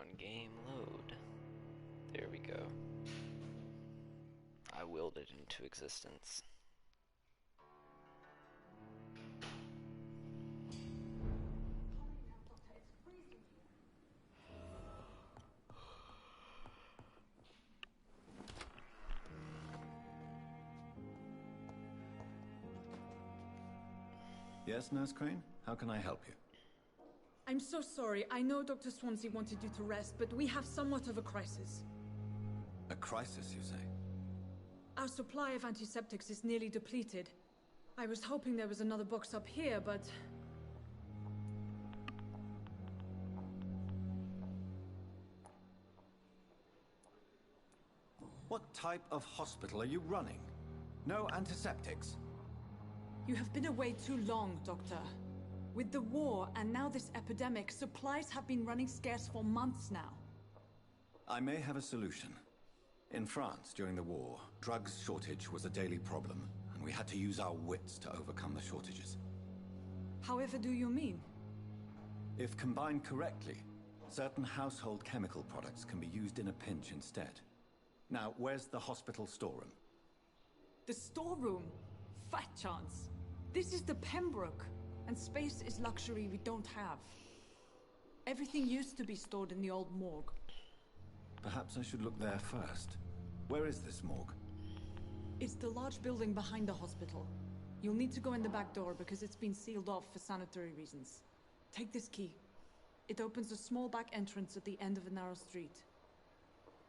on, game load. There we go. I willed it into existence. Yes, Nurse Crane? How can I help you? I'm so sorry. I know Dr. Swansea wanted you to rest, but we have somewhat of a crisis. A crisis, you say? Our supply of antiseptics is nearly depleted. I was hoping there was another box up here, but... What type of hospital are you running? No antiseptics? You have been away too long, Doctor. With the war and now this epidemic, supplies have been running scarce for months now. I may have a solution. In France, during the war, drugs shortage was a daily problem, and we had to use our wits to overcome the shortages. However do you mean? If combined correctly, certain household chemical products can be used in a pinch instead. Now, where's the hospital storeroom? The storeroom? Fat chance. This is the Pembroke, and space is luxury we don't have. Everything used to be stored in the old morgue. Perhaps I should look there first. Where is this morgue? It's the large building behind the hospital. You'll need to go in the back door because it's been sealed off for sanitary reasons. Take this key. It opens a small back entrance at the end of a narrow street.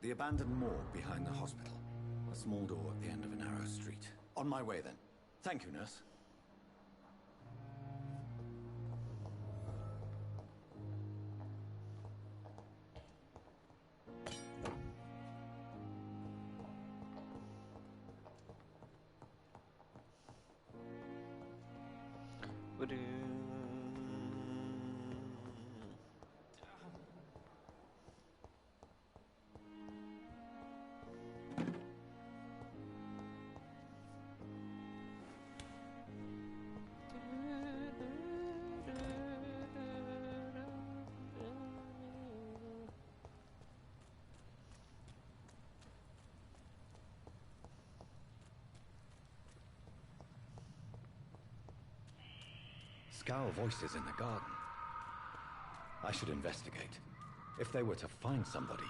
The abandoned morgue behind the hospital. A small door at the end of a narrow street. On my way then. Thank you, nurse. Scowl voices in the garden. I should investigate. If they were to find somebody...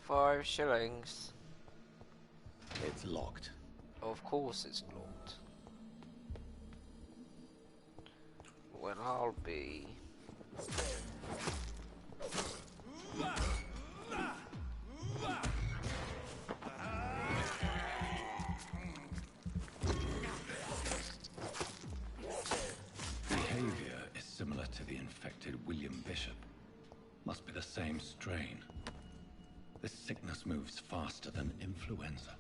5 shillings. It's locked. Of course it's locked. Well, I'll be. Behavior is similar to the infected William Bishop. Must be the same strain. This sickness moves faster than influenza.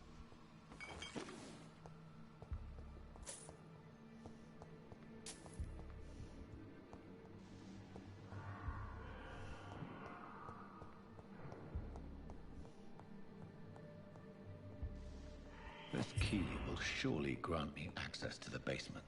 This key will surely grant me access to the basement.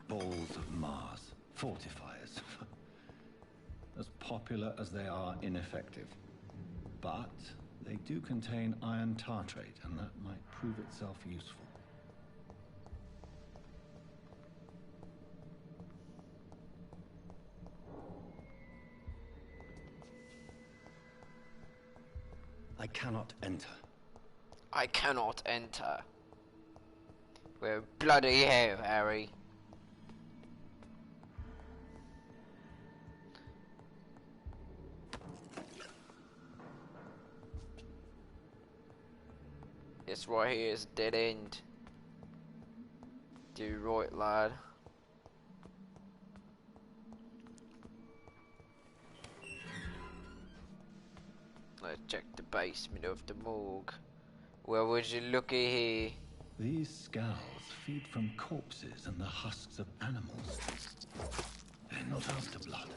Balls of Mars, fortifiers. As popular as they are ineffective. But they do contain iron tartrate, and that might prove itself useful. I cannot enter. I cannot enter. We're bloody hell, Harry. This right here is dead end. Do right, lad. Let's check the basement of the morgue. Well, would you looky here? These skulls feed from corpses and the husks of animals. They're not after blood.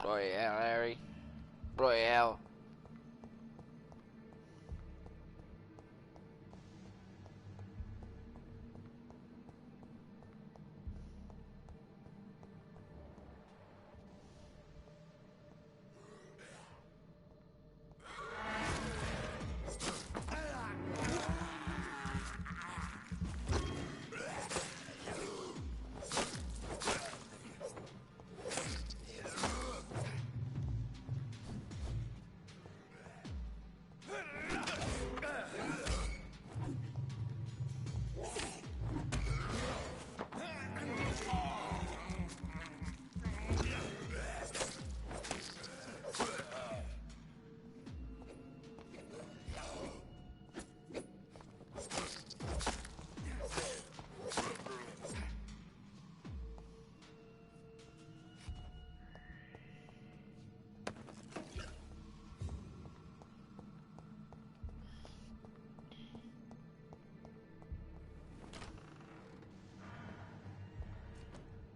Bloody hell, Harry. Bloody hell.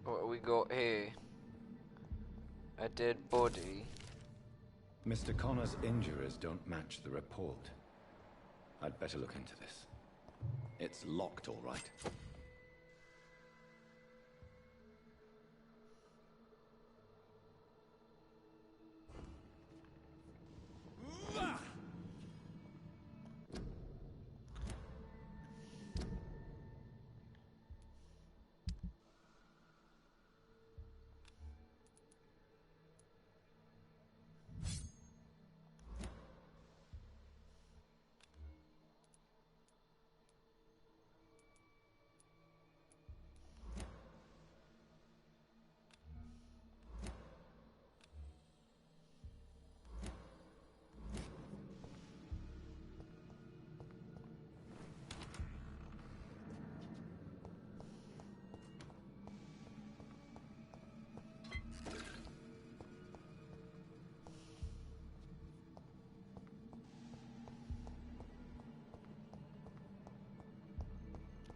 What we got here? A dead body. Mr. Connor's injuries don't match the report. I'd better look into this. It's locked, all right.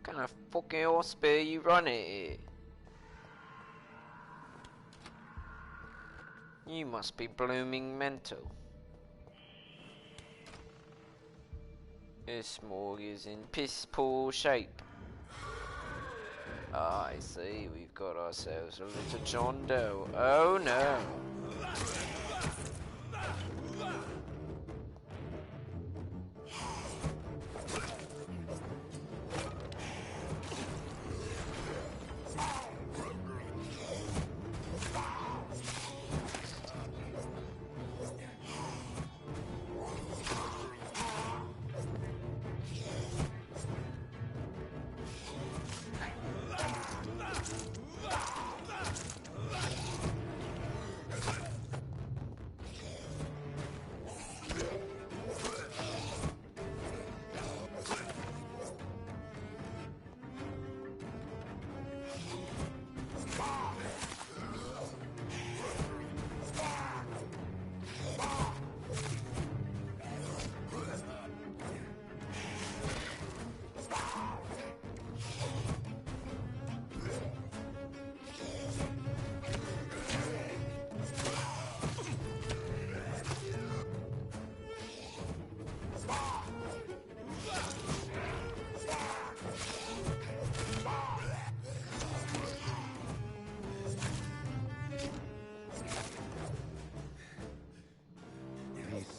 What kind of fucking hospital you running here? You must be blooming mental. This morgue is in piss poor shape. Ah, I see, we've got ourselves a little John Doe. Oh no!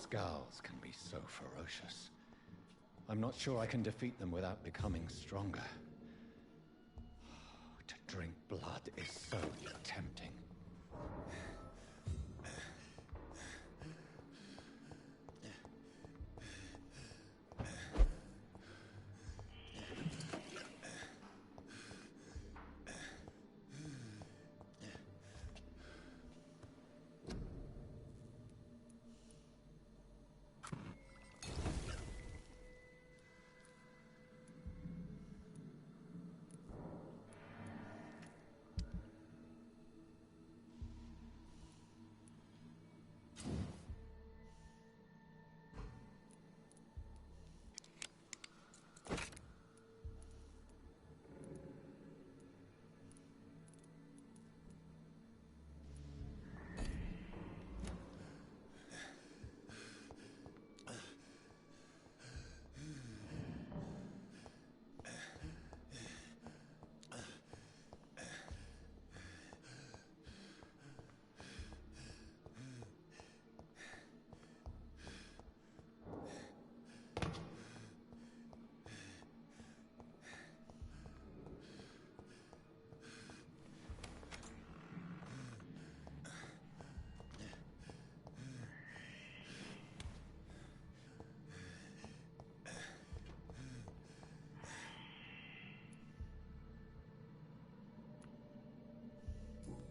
Skulls can be so ferocious. I'm not sure I can defeat them without becoming stronger. To drink blood is so tempting.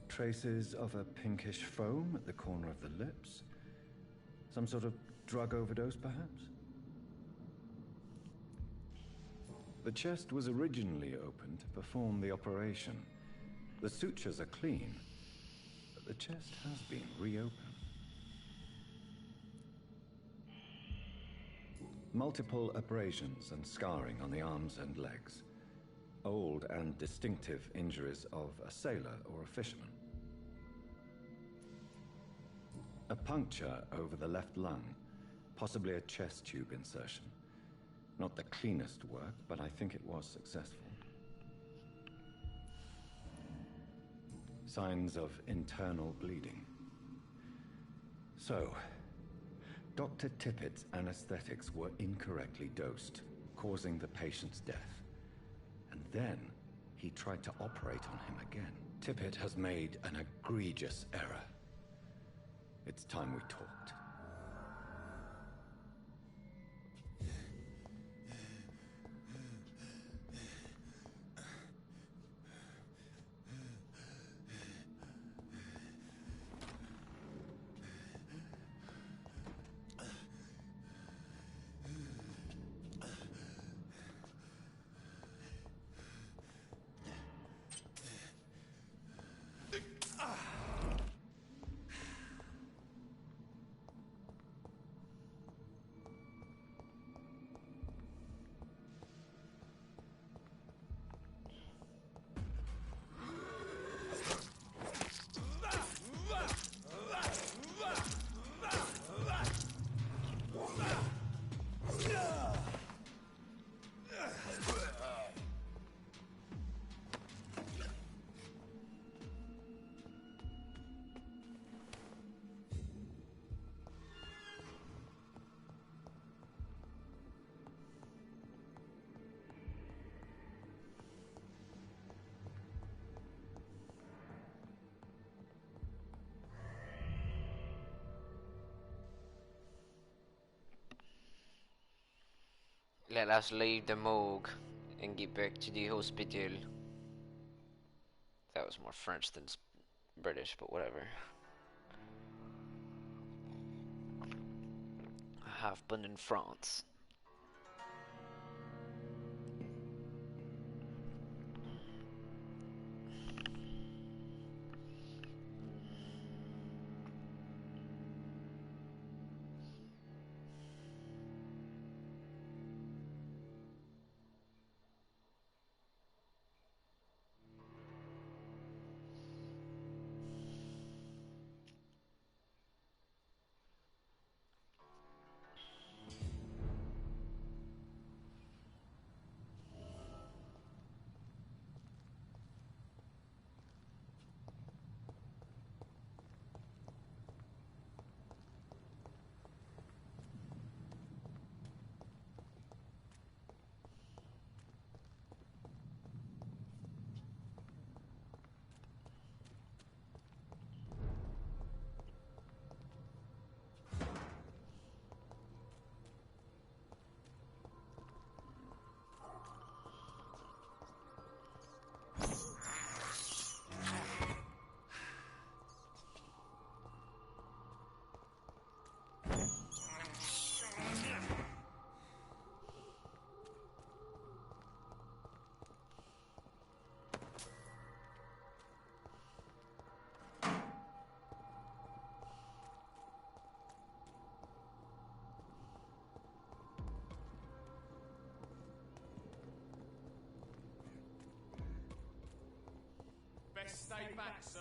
Traces of a pinkish foam at the corner of the lips. Some sort of drug overdose, perhaps? The chest was originally opened to perform the operation. The sutures are clean, but the chest has been reopened. Multiple abrasions and scarring on the arms and legs. Old and distinctive injuries of a sailor or a fisherman. A puncture over the left lung, possibly a chest tube insertion. Not the cleanest work, but I think it was successful. Signs of internal bleeding. So, Dr. Tippett's anesthetics were incorrectly dosed, causing the patient's death. And then, he tried to operate on him again. Tippett has made an egregious error. It's time we talked. Let us leave the morgue and get back to the hospital. That was more French than British, but whatever. I have been in France. Best stay back, sir.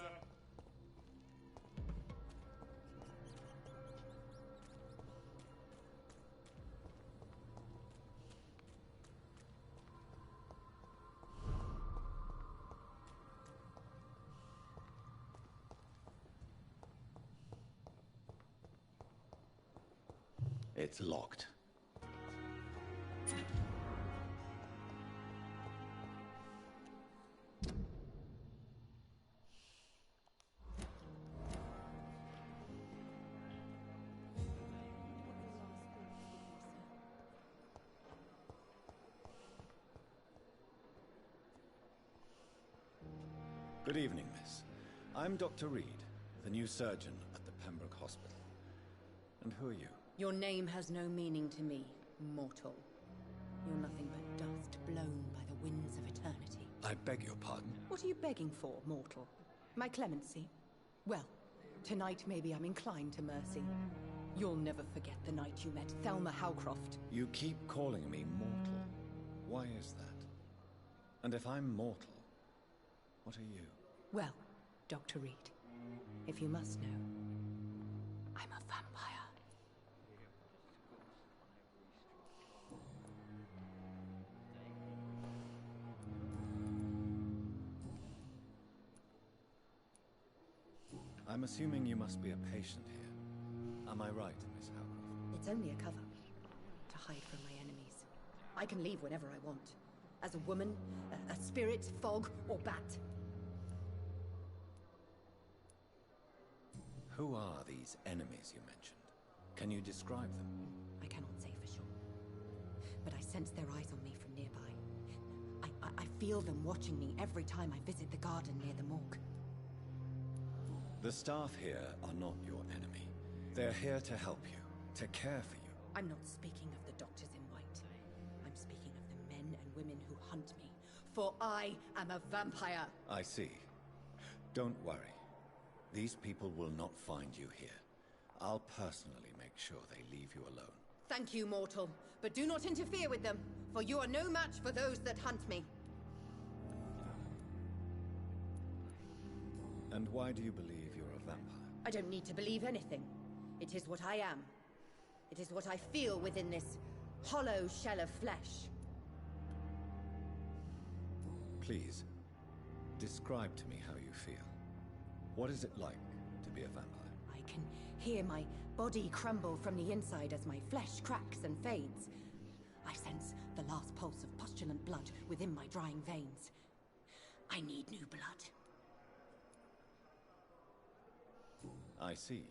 It's locked. Good evening, miss. I'm Dr. Reed, the new surgeon at the Pembroke Hospital. And who are you? Your name has no meaning to me, mortal. You're nothing but dust blown by the winds of eternity. I beg your pardon? What are you begging for, mortal? My clemency? Well, tonight maybe I'm inclined to mercy. You'll never forget the night you met Thelma Howcroft. You keep calling me mortal. Why is that? And if I'm mortal, what are you? Well, Dr. Reed, if you must know, I'm a vampire. I'm assuming you must be a patient here. Am I right, Miss Howcroft? It's only a cover, to hide from my enemies. I can leave whenever I want. As a woman, a spirit, fog, or bat. Who are these enemies you mentioned? Can you describe them? I cannot say for sure. But I sense their eyes on me from nearby. I feel them watching me every time I visit the garden near the morgue. The staff here are not your enemy. They're here to help you, to care for you. I'm not speaking of the doctors in white. I'm speaking of the men and women who hunt me. For I am a vampire. I see. Don't worry. These people will not find you here. I'll personally make sure they leave you alone. Thank you, mortal. But do not interfere with them, for you are no match for those that hunt me. And why do you believe you're a vampire? I don't need to believe anything. It is what I am. It is what I feel within this hollow shell of flesh. Please, describe to me how you feel. What is it like to be a vampire? I can hear my body crumble from the inside as my flesh cracks and fades. I sense the last pulse of postulant blood within my drying veins. I need new blood. I see.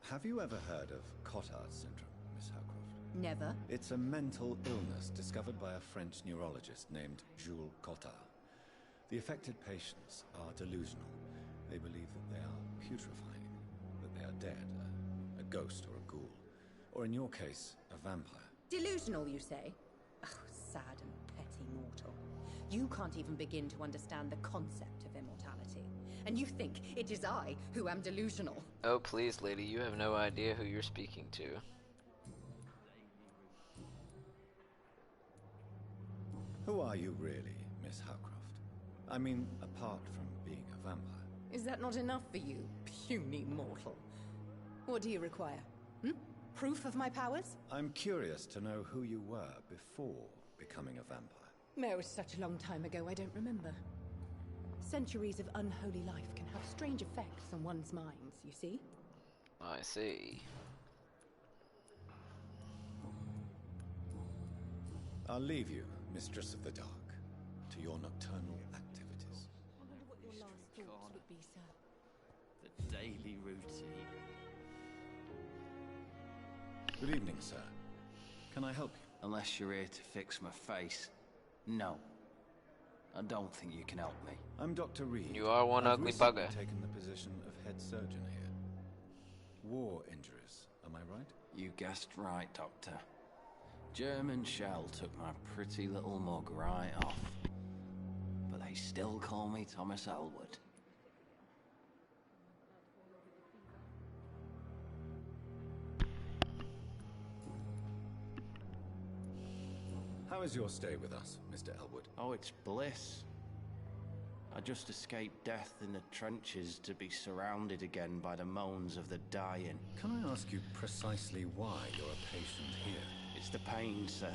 Have you ever heard of Cotard's syndrome, Miss Howcroft? Never. It's a mental illness discovered by a French neurologist named Jules Cottard. The affected patients are delusional. They believe that they are putrefying, that they are dead, a ghost or a ghoul. Or in your case, a vampire. Delusional, you say? Oh, sad and petty mortal. You can't even begin to understand the concept of immortality. And you think it is I who am delusional. Oh, please, lady, you have no idea who you're speaking to. Who are you really, Miss Howcroft? I mean, apart from being a vampire. Is that not enough for you, puny mortal? What do you require? Hmm? Proof of my powers? I'm curious to know who you were before becoming a vampire. It was such a long time ago, I don't remember. Centuries of unholy life can have strange effects on one's minds, you see? I see. I'll leave you, Mistress of the Dark, to your nocturnal activities. I wonder what your last thoughts would be, sir. The daily routine. Good evening, sir. Can I help you? Unless you're here to fix my face. No. I don't think you can help me. I'm Dr. Reed. You are one I've ugly recently bugger. taken the position of head surgeon here. War injuries, am I right? You guessed right, Doctor. German shell took my pretty little mug right off. But they still call me Thomas Elwood. How is your stay with us, Mr. Elwood? Oh, it's bliss. I just escaped death in the trenches to be surrounded again by the moans of the dying. Can I ask you precisely why you're a patient here? It's the pain, sir.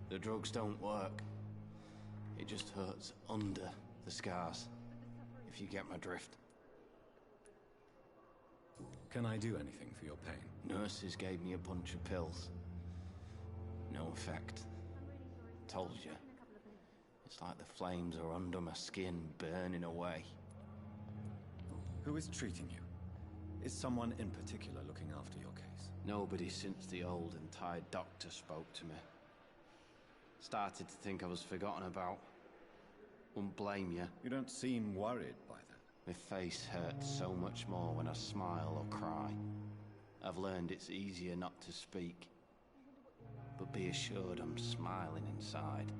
The drugs don't work. It just hurts under the scars, if you get my drift. Can I do anything for your pain? Nurses gave me a bunch of pills. No effect. Told you. It's like the flames are under my skin, burning away. Who is treating you? Is someone in particular looking after your case? Nobody since the old and tired doctor spoke to me. Started to think I was forgotten about. Wouldn't blame you. You don't seem worried by that. My face hurts so much more when I smile or cry. I've learned it's easier not to speak. But be assured I'm smiling inside.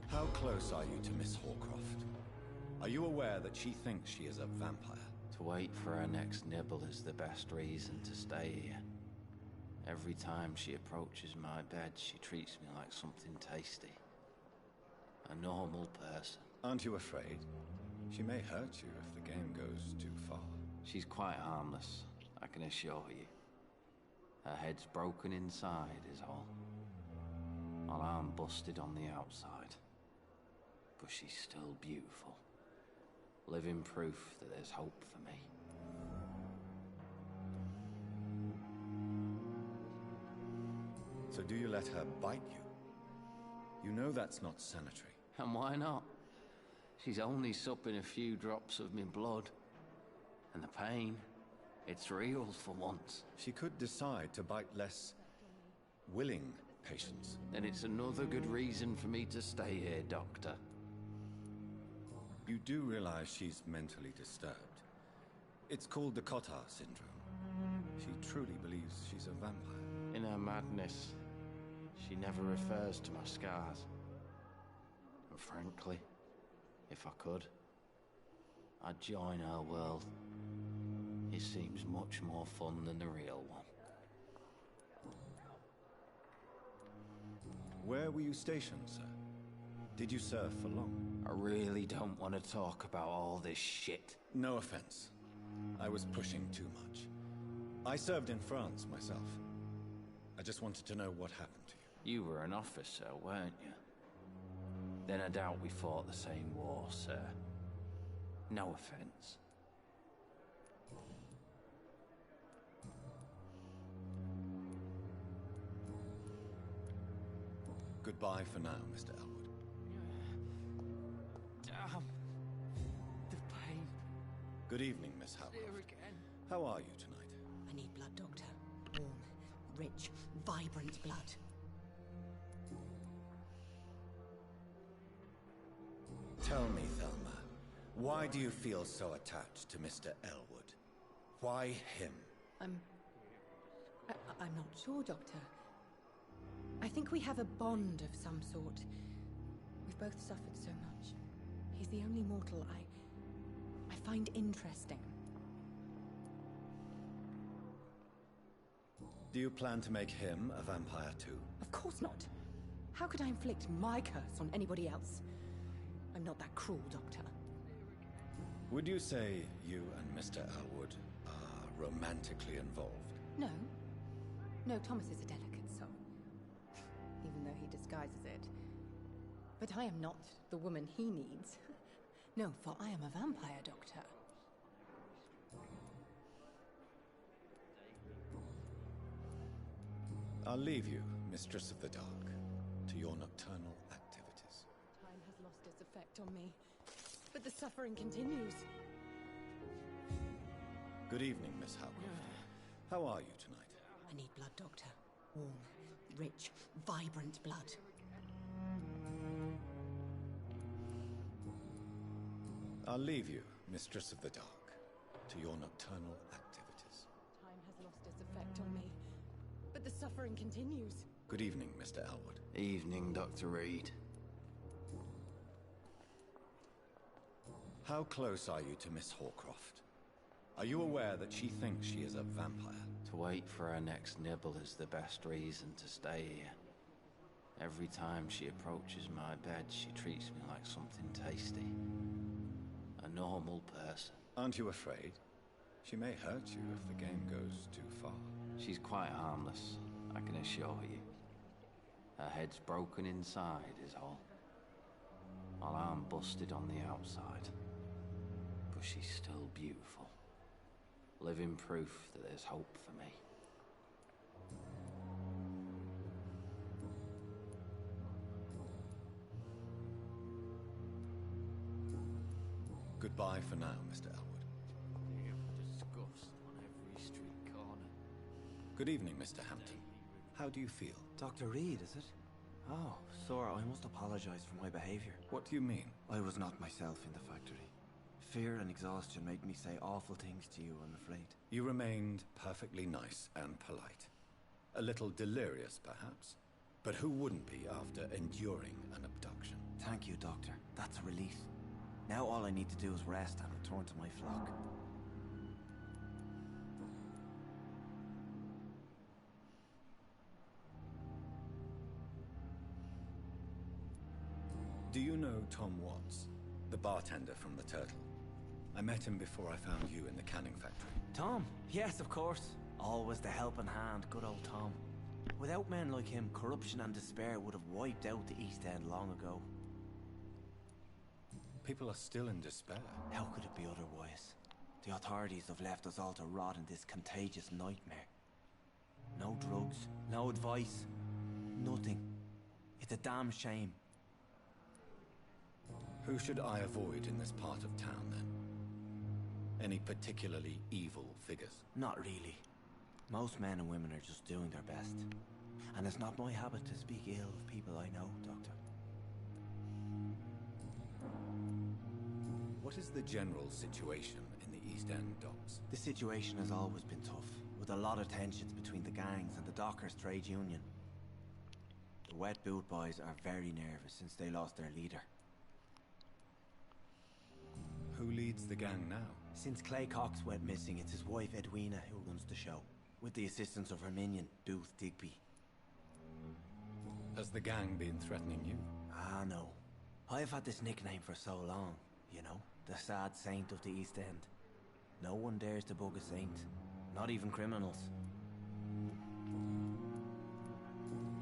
How close are you to Miss Hawcroft? Are you aware that she thinks she is a vampire? To wait for her next nibble is the best reason to stay here. Every time she approaches my bed, she treats me like something tasty. A normal person. Aren't you afraid? She may hurt you if the game goes too far. She's quite harmless, I can assure you. Her head's broken inside is all. While I'm busted on the outside. But she's still beautiful. Living proof that there's hope for me. So do you let her bite you? You know that's not sanitary. And why not? She's only supping a few drops of me blood. And the pain, it's real for once. She could decide to bite less willing patients. Then it's another good reason for me to stay here, Doctor. You do realize she's mentally disturbed. It's called the Cottard syndrome. She truly believes she's a vampire. In her madness, she never refers to my scars. And frankly, if I could, I'd join her world. It seems much more fun than the real one. Where were you stationed, sir? Did you serve for long? I really don't want to talk about all this shit. No offense. I was pushing too much. I served in France myself. I just wanted to know what happened to you. You were an officer, weren't you? Then I doubt we fought the same war, sir. No offense. Goodbye for now, Mr. Elwood. The pain. Good evening, Miss Howcroft. There again. How are you tonight? I need blood, Doctor. Warm, rich, vibrant blood. Tell me, Thelma, why do you feel so attached to Mr. Elwood? Why him? I'm not sure, Doctor. I think we have a bond of some sort. We've both suffered so much. He's the only mortal I find interesting. Do you plan to make him a vampire too? Of course not. How could I inflict my curse on anybody else? I'm not that cruel, Doctor. Would you say you and Mr. Elwood are romantically involved? No. No, Thomas is a delicate soul. Even though he disguises it. But I am not the woman he needs. No, for I am a vampire, Doctor. I'll leave you, Mistress of the Dark, to your nocturnal activities. Time has lost its effect on me, but the suffering continues. Good evening, Miss Howcroft. How are you tonight? I need blood, Doctor. Warm, rich, vibrant blood. I'll leave you, Mistress of the Dark, to your nocturnal activities. Time has lost its effect on me, but the suffering continues. Good evening, Mr. Elwood. Evening, Dr. Reed. How close are you to Miss Hawcroft? Are you aware that she thinks she is a vampire? To wait for her next nibble is the best reason to stay here. Every time she approaches my bed, she treats me like something tasty. A normal person. Aren't you afraid? She may hurt you if the game goes too far. She's quite harmless, I can assure you. Her head's broken inside is all. While I'm busted on the outside. But she's still beautiful. Living proof that there's hope for me. Goodbye for now, Mr. Elwood. Disgust on every street corner. Good evening, Mr. Hampton. How do you feel? Dr. Reed, is it? Oh, sir, I must apologize for my behavior. What do you mean? I was not myself in the factory. Fear and exhaustion made me say awful things to you, I'm afraid. You remained perfectly nice and polite. A little delirious, perhaps. But who wouldn't be after enduring an abduction? Thank you, Doctor. That's a relief. Now all I need to do is rest and return to my flock. Do you know Tom Watts, the bartender from the Turtle? I met him before I found you in the canning factory. Tom? Yes, of course. Always the helping hand, good old Tom. Without men like him, corruption and despair would have wiped out the East End long ago. People are still in despair. How could it be otherwise? The authorities have left us all to rot in this contagious nightmare. No drugs, no advice, nothing. It's a damn shame. Who should I avoid in this part of town, then? Any particularly evil figures? Not really. Most men and women are just doing their best. And it's not my habit to speak ill of people I know, Doctor. What is the general situation in the East End docks? The situation has always been tough, with a lot of tensions between the gangs and the Dockers' trade union. The Wet Boot Boys are very nervous since they lost their leader. Who leads the gang now? Since Clay Cox went missing, it's his wife Edwina who runs the show, with the assistance of her minion, Booth Digby. Has the gang been threatening you? Ah, no. I've had this nickname for so long, you know, the sad saint of the East End. No one dares to bug a saint, not even criminals.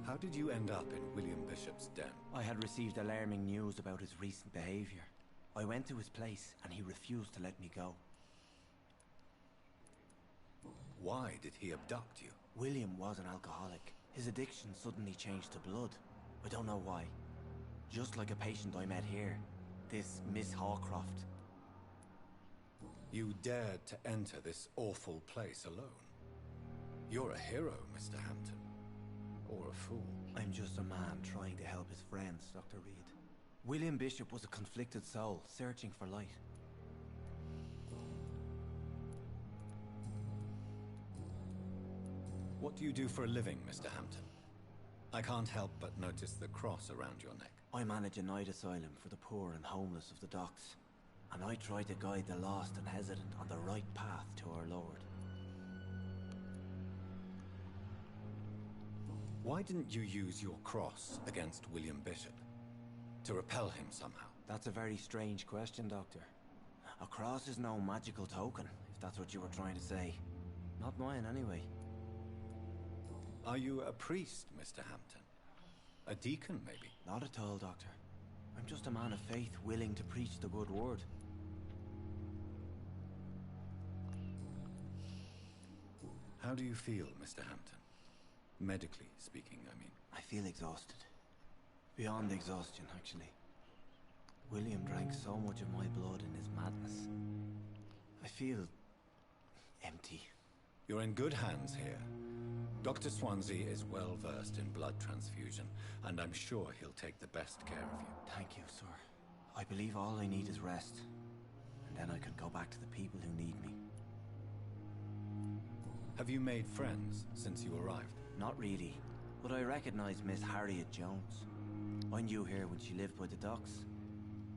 How did you end up in William Bishop's den? I had received alarming news about his recent behavior. I went to his place, and he refused to let me go. Why did he abduct you? William was an alcoholic. His addiction suddenly changed to blood. I don't know why. Just like a patient I met here. this Miss Hawcroft. You dared to enter this awful place alone. You're a hero, Mr. Hampton. Or a fool. I'm just a man trying to help his friends, Dr. Reed. William Bishop was a conflicted soul, searching for light. What do you do for a living, Mr. Hampton? I can't help but notice the cross around your neck. I manage a night asylum for the poor and homeless of the docks. And I try to guide the lost and hesitant on the right path to our Lord. Why didn't you use your cross against William Bishop? To repel him somehow? That's a very strange question, Doctor. A cross is no magical token, if that's what you were trying to say. Not mine, anyway. Are you a priest, Mr. Hampton? A deacon, maybe? Not at all, Doctor. I'm just a man of faith willing to preach the good word. How do you feel, Mr. Hampton? Medically speaking, I mean. I feel exhausted. Beyond exhaustion, actually. William drank so much of my blood in his madness. I feel empty. You're in good hands here. Dr. Swansea is well versed in blood transfusion, and I'm sure he'll take the best care of you. Thank you, sir. I believe all I need is rest. And then I can go back to the people who need me. Have you made friends since you arrived? Not really, but I recognize Miss Harriet Jones. I knew her when she lived by the docks.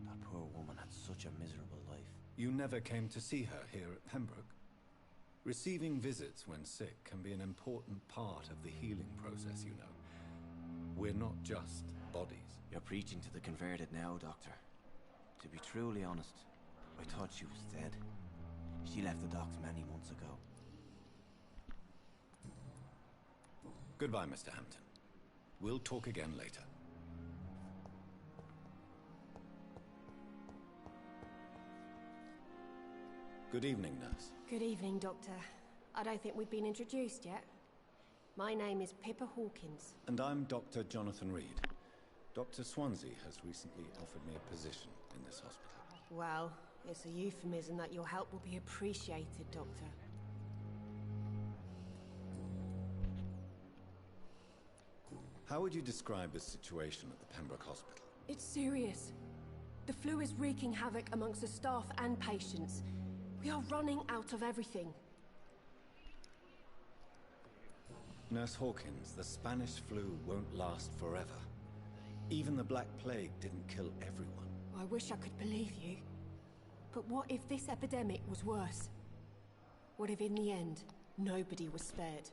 That poor woman had such a miserable life. You never came to see her here at Pembroke? Receiving visits when sick can be an important part of the healing process, you know. We're not just bodies. You're preaching to the converted now, Doctor. To be truly honest, I thought she was dead. She left the docks many months ago. Goodbye, Mr. Hampton. We'll talk again later. Good evening, nurse. Good evening, Doctor. I don't think we've been introduced yet. My name is Pippa Hawkins. And I'm Dr. Jonathan Reed. Dr. Swansea has recently offered me a position in this hospital. Well, it's a euphemism that your help will be appreciated, Doctor. How would you describe the situation at the Pembroke Hospital? It's serious. The flu is wreaking havoc amongst the staff and patients. We are running out of everything. Nurse Hawkins, the Spanish flu won't last forever. Even the Black Plague didn't kill everyone. I wish I could believe you. But what if this epidemic was worse? What if in the end, nobody was spared?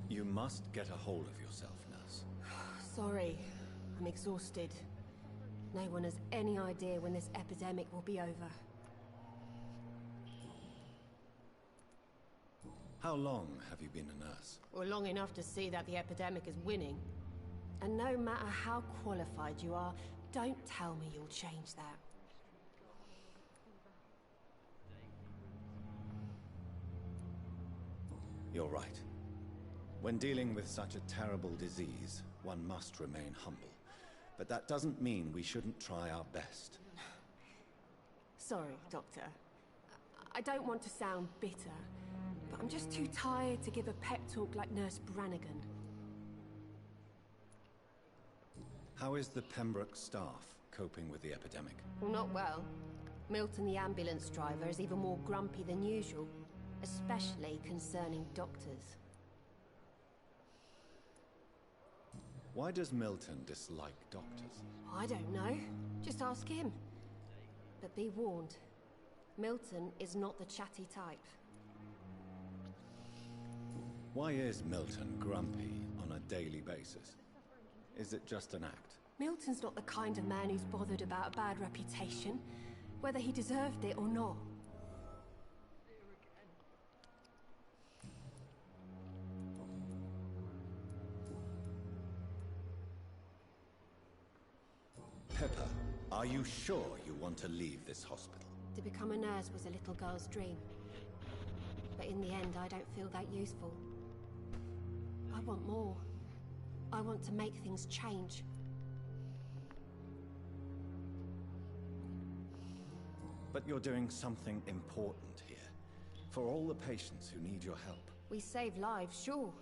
You must get a hold of yourself, nurse. Sorry, I'm exhausted. No one has any idea when this epidemic will be over. How long have you been a nurse? Well, long enough to see that the epidemic is winning. And no matter how qualified you are, don't tell me you'll change that. You're right. When dealing with such a terrible disease, one must remain humble. But that doesn't mean we shouldn't try our best. Sorry, Doctor. I don't want to sound bitter, but I'm just too tired to give a pep talk like Nurse Brannigan. How is the Pembroke staff coping with the epidemic? Well, not well. Milton, the ambulance driver, is even more grumpy than usual, especially concerning doctors. Why does Milton dislike doctors? I don't know. Just ask him. But be warned, Milton is not the chatty type. Why is Milton grumpy on a daily basis? Is it just an act? Milton's not the kind of man who's bothered about a bad reputation, whether he deserved it or not. Pepper, are you sure you want to leave this hospital? To become a nurse was a little girl's dream. But in the end, I don't feel that useful. I want more. I want to make things change. But you're doing something important here. For all the patients who need your help. We save lives, sure.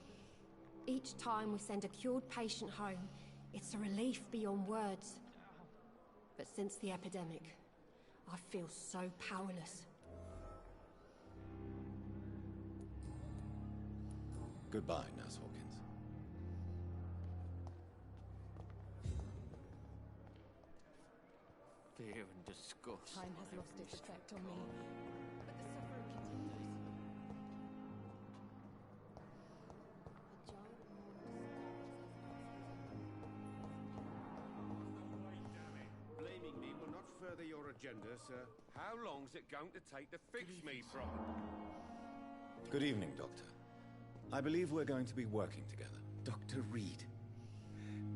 Each time we send a cured patient home, it's a relief beyond words. But since the epidemic, I feel so powerless. Goodbye, Nurse Hawkins. Fear and disgust. Time has lost its effect on me, but the suffering continues. A giant Blaming me will not further your agenda, sir. How long's it going to take to fix me problem? Good evening, Doctor. I believe we're going to be working together. Dr. Reed.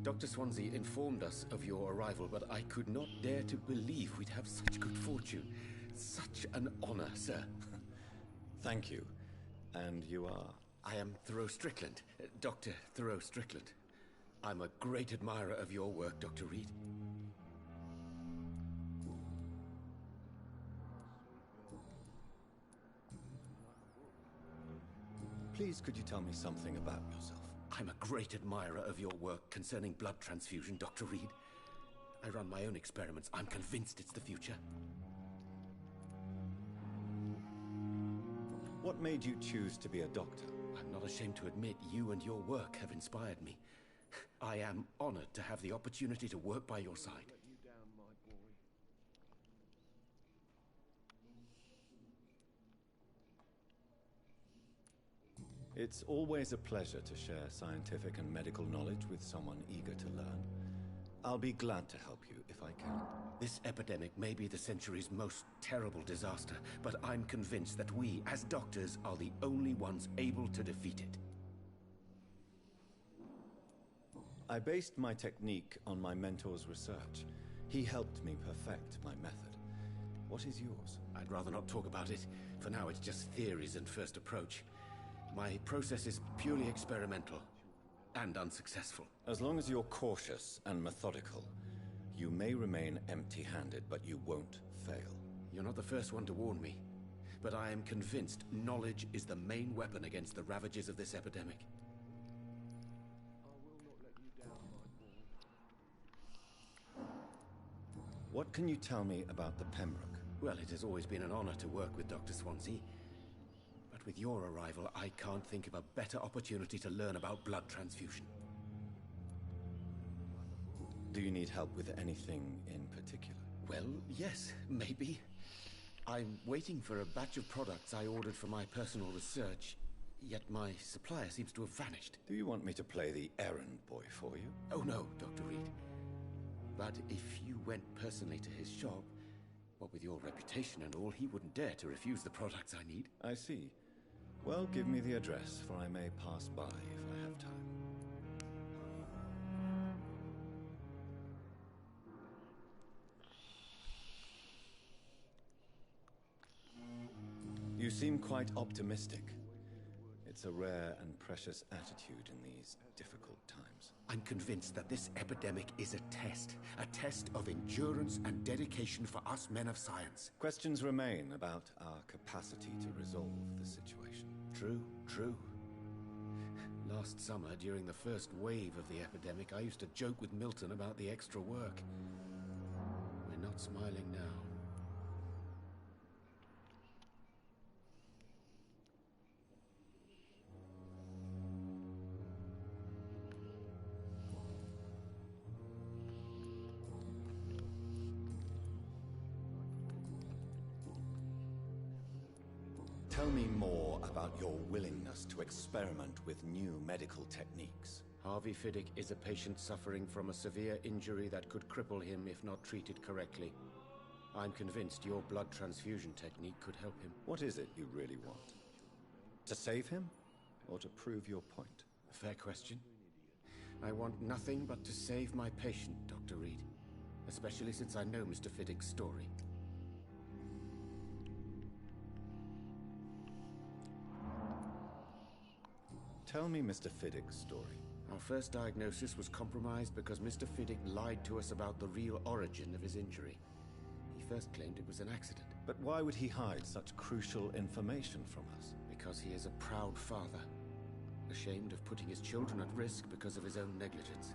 Dr. Swansea informed us of your arrival, but I could not dare to believe we'd have such good fortune. Such an honor, sir. Thank you. And you are? I am Thoreau Strickland, Dr. Thoreau Strickland. I'm a great admirer of your work, Dr. Reed. Please, could you tell me something about yourself? I'm a great admirer of your work concerning blood transfusion, Dr. Reed. I run my own experiments. I'm convinced it's the future. What made you choose to be a doctor? I'm not ashamed to admit you and your work have inspired me. I am honored to have the opportunity to work by your side. It's always a pleasure to share scientific and medical knowledge with someone eager to learn. I'll be glad to help you if I can. This epidemic may be the century's most terrible disaster, but I'm convinced that we, as doctors, are the only ones able to defeat it. I based my technique on my mentor's research. He helped me perfect my method. What is yours? I'd rather not talk about it. For now, it's just theories and first approach. My process is purely experimental and unsuccessful. As long as you're cautious and methodical, you may remain empty-handed, but you won't fail. You're not the first one to warn me, but I am convinced knowledge is the main weapon against the ravages of this epidemic. What can you tell me about the Pembroke? Well, it has always been an honor to work with Dr. Swansea. But with your arrival, I can't think of a better opportunity to learn about blood transfusion. Do you need help with anything in particular? Well, yes, maybe. I'm waiting for a batch of products I ordered for my personal research, yet my supplier seems to have vanished. Do you want me to play the errand boy for you? Oh no, Dr. Reed. But if you went personally to his shop, what with your reputation and all, he wouldn't dare to refuse the products I need. I see. Well, give me the address, for I may pass by if I have time. You seem quite optimistic. It's a rare and precious attitude in these difficult times. I'm convinced that this epidemic is a test of endurance and dedication for us men of science. Questions remain about our capacity to resolve the situation. True, true. Last summer, during the first wave of the epidemic, I used to joke with Milton about the extra work. We're not smiling now. Tell me more about your willingness to experiment with new medical techniques. Harvey Fiddick is a patient suffering from a severe injury that could cripple him if not treated correctly. I'm convinced your blood transfusion technique could help him. What is it you really want? To save him? Or to prove your point? A fair question. I want nothing but to save my patient, Dr. Reed. Especially since I know Mr. Fiddick's story. Tell me Mr. Fiddick's story. Our first diagnosis was compromised because Mr. Fiddick lied to us about the real origin of his injury. He first claimed it was an accident. But why would he hide such crucial information from us? Because he is a proud father, ashamed of putting his children at risk because of his own negligence.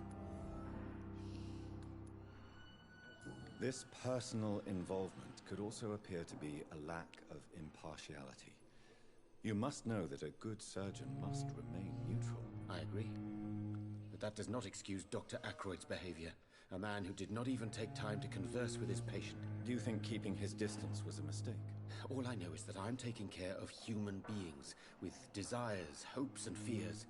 This personal involvement could also appear to be a lack of impartiality. You must know that a good surgeon must remain neutral. I agree. But that does not excuse Dr. Ackroyd's behavior. A man who did not even take time to converse with his patient. Do you think keeping his distance was a mistake? All I know is that I'm taking care of human beings with desires, hopes, and fears.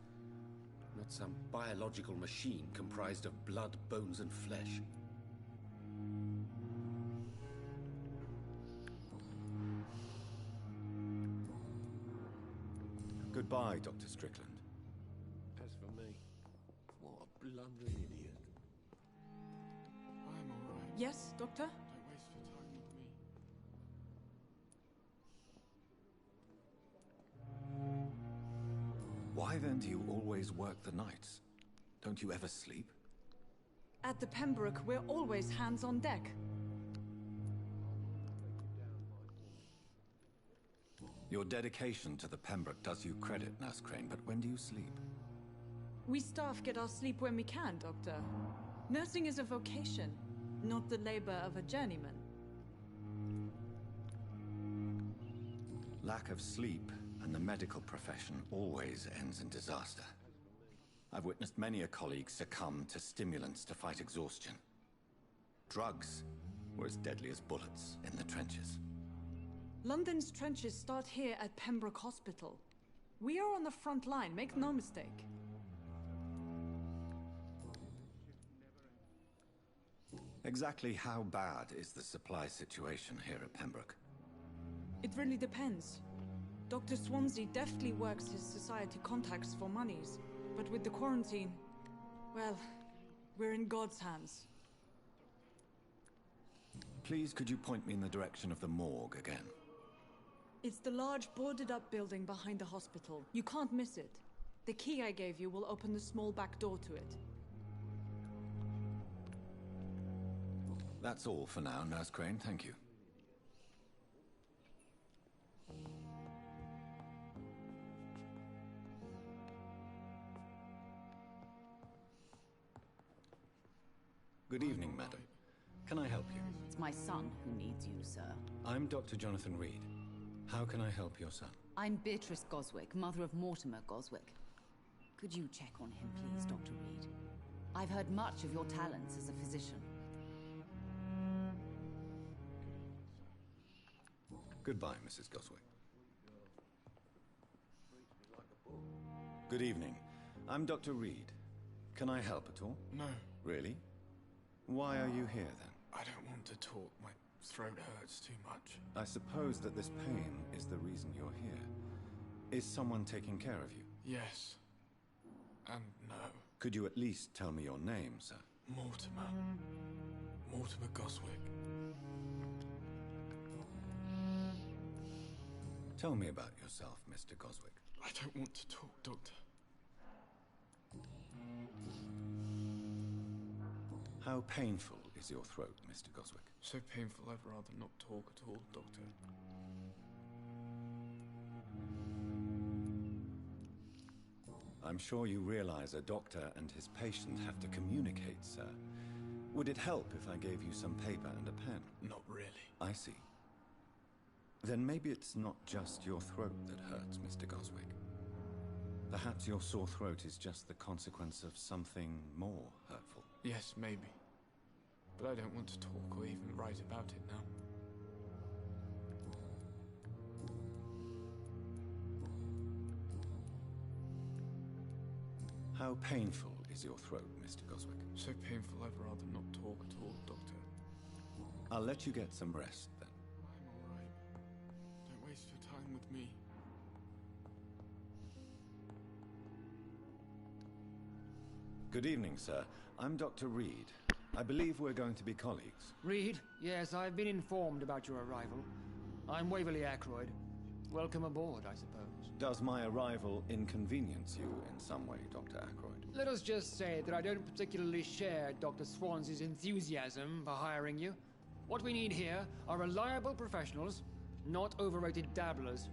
Not some biological machine comprised of blood, bones, and flesh. Goodbye, Dr. Strickland. As for me, what a blundering idiot. I'm alright. Yes, Doctor? Don't waste your time with me. Why then do you always work the nights? Don't you ever sleep? At the Pembroke, we're always hands on deck. Your dedication to the Pembroke does you credit, Nurse Crane, but when do you sleep? We staff get our sleep when we can, Doctor. Nursing is a vocation, not the labor of a journeyman. Lack of sleep and the medical profession always ends in disaster. I've witnessed many a colleague succumb to stimulants to fight exhaustion. Drugs were as deadly as bullets in the trenches. London's trenches start here at Pembroke Hospital. We are on the front line, make no mistake. Exactly how bad is the supply situation here at Pembroke? It really depends. Dr. Swansea deftly works his society contacts for monies, but with the quarantine, well, we're in God's hands. Please, could you point me in the direction of the morgue again? It's the large boarded-up building behind the hospital. You can't miss it. The key I gave you will open the small back door to it. That's all for now, Nurse Crane. Thank you. Good evening, madam. Can I help you? It's my son who needs you, sir. I'm Dr. Jonathan Reed. How can I help your son? I'm Beatrice Goswick, mother of Mortimer Goswick. Could you check on him, please, Dr. Reed? I've heard much of your talents as a physician. Goodbye, Mrs. Goswick. Good evening. I'm Dr. Reed. Can I help at all? No, Really? Why are you here, then? I don't want to talk. My throat hurts too much. I suppose that this pain is the reason you're here. Is someone taking care of you? Yes. And no. Could you at least tell me your name, sir? Mortimer. Mortimer Goswick. Tell me about yourself, Mr. Goswick. I don't want to talk, Doctor. How painful is your throat, Mr. Goswick? So painful I'd rather not talk at all, Doctor. I'm sure you realize a doctor and his patient have to communicate, sir. Would it help if I gave you some paper and a pen? Not really. I see. Then maybe it's not just your throat that hurts, Mr. Goswick. Perhaps your sore throat is just the consequence of something more hurtful. Yes, maybe. But I don't want to talk or even write about it now. How painful is your throat, Mr. Goswick? So painful I'd rather not talk at all, Doctor. I'll let you get some rest, then. I'm alright. Don't waste your time with me. Good evening, sir. I'm Dr. Reed. I believe we're going to be colleagues. Reed, yes, I've been informed about your arrival. I'm Waverly Ackroyd. Welcome aboard, I suppose. Does my arrival inconvenience you in some way, Dr. Ackroyd? Let us just say that I don't particularly share Dr. Swansea's enthusiasm for hiring you. What we need here are reliable professionals, not overrated dabblers.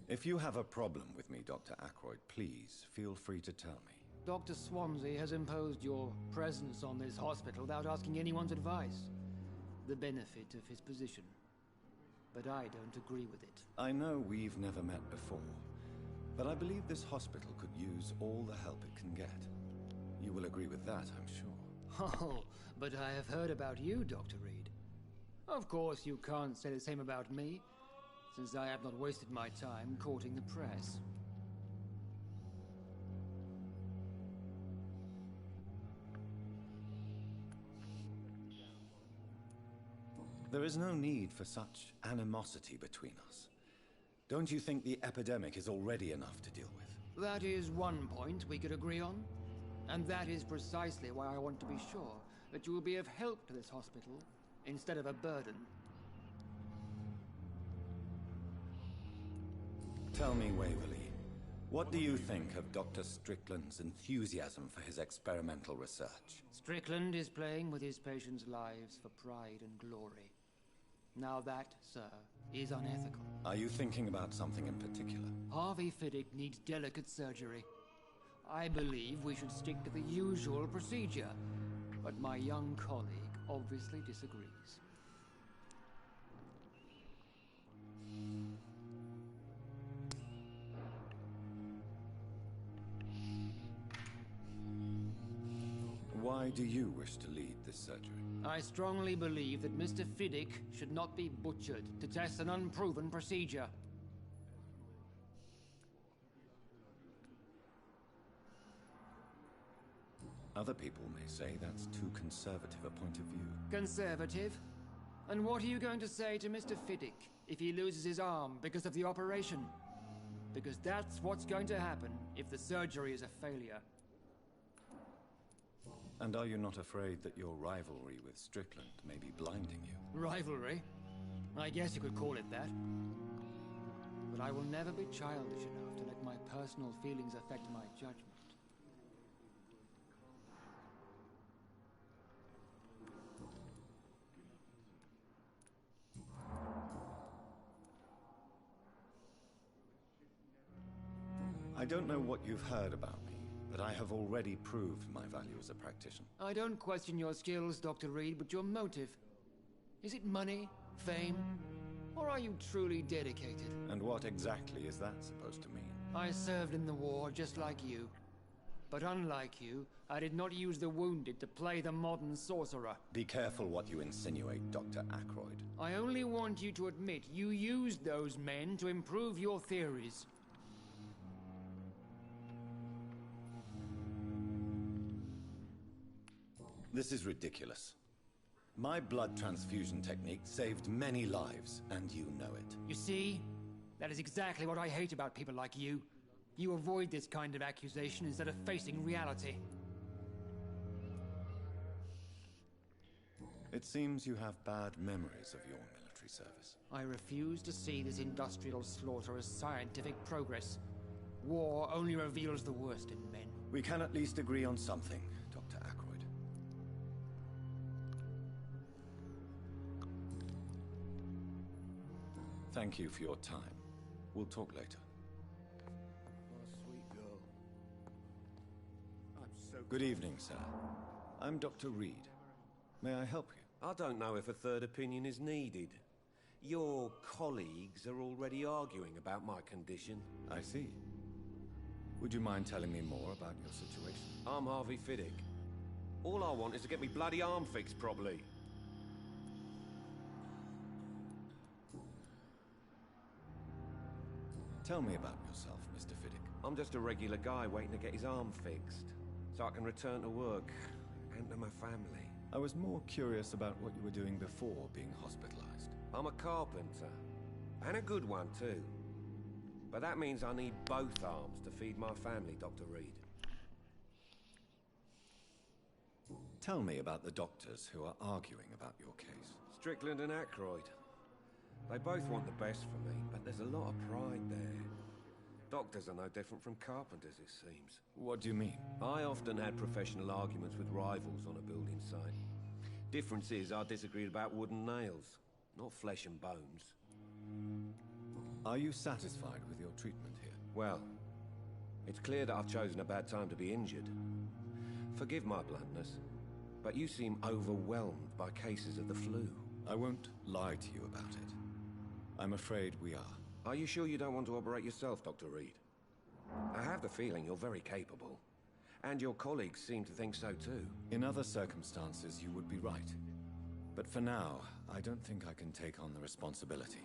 If you have a problem with me, Dr. Ackroyd, please feel free to tell me. Dr. Swansea has imposed your presence on this hospital without asking anyone's advice. The benefit of his position. But I don't agree with it. I know we've never met before, but I believe this hospital could use all the help it can get. You will agree with that, I'm sure. Oh, but I have heard about you, Dr. Reed. Of course, you can't say the same about me, since I have not wasted my time courting the press. There is no need for such animosity between us. Don't you think the epidemic is already enough to deal with? That is one point we could agree on. And that is precisely why I want to be sure that you will be of help to this hospital, instead of a burden. Tell me, Waverly, what do you think of Dr. Strickland's enthusiasm for his experimental research? Strickland is playing with his patients' lives for pride and glory. Now that, sir, is unethical. Are you thinking about something in particular? Harvey Fiddick needs delicate surgery. I believe we should stick to the usual procedure, but my young colleague obviously disagrees. Why do you wish to lead this surgery? I strongly believe that Mr. Fiddick should not be butchered to test an unproven procedure. Other people may say that's too conservative a point of view. Conservative? And what are you going to say to Mr. Fiddick if he loses his arm because of the operation? Because that's what's going to happen if the surgery is a failure. And are you not afraid that your rivalry with Strickland may be blinding you? Rivalry? I guess you could call it that. But I will never be childish enough to let my personal feelings affect my judgment. I don't know what you've heard about me, but I have already proved my value as a practitioner. I don't question your skills, Dr. Reed, but your motive. Is it money, fame, or are you truly dedicated? And what exactly is that supposed to mean? I served in the war just like you. But unlike you, I did not use the wounded to play the modern sorcerer. Be careful what you insinuate, Dr. Ackroyd. I only want you to admit you used those men to improve your theories. This is ridiculous. My blood transfusion technique saved many lives, and you know it. You see? That is exactly what I hate about people like you. You avoid this kind of accusation instead of facing reality. It seems you have bad memories of your military service. I refuse to see this industrial slaughter as scientific progress. War only reveals the worst in men. We can at least agree on something, Dr. Ackroyd. Thank you for your time. We'll talk later. Oh, sweet girl. I'm so... Good evening, sir. I'm Dr. Reed. May I help you? I don't know if a third opinion is needed. Your colleagues are already arguing about my condition. I see. Would you mind telling me more about your situation? I'm Harvey Fiddick. All I want is to get me bloody arm fixed properly. Tell me about yourself, Mr. Fiddick. I'm just a regular guy waiting to get his arm fixed, so I can return to work and to my family. I was more curious about what you were doing before being hospitalized. I'm a carpenter. And a good one, too. But that means I need both arms to feed my family, Dr. Reed. Tell me about the doctors who are arguing about your case. Strickland and Aykroyd. They both want the best for me, but there's a lot of pride there. Doctors are no different from carpenters, it seems. What do you mean? I often had professional arguments with rivals on a building site. Difference is, I disagreed about wooden nails, not flesh and bones. Are you satisfied with your treatment here? Well, it's clear that I've chosen a bad time to be injured. Forgive my bluntness, but you seem overwhelmed by cases of the flu. I won't lie to you about it. I'm afraid we are. Are you sure you don't want to operate yourself, Dr. Reed? I have the feeling you're very capable. And your colleagues seem to think so too. In other circumstances, you would be right. But for now, I don't think I can take on the responsibility.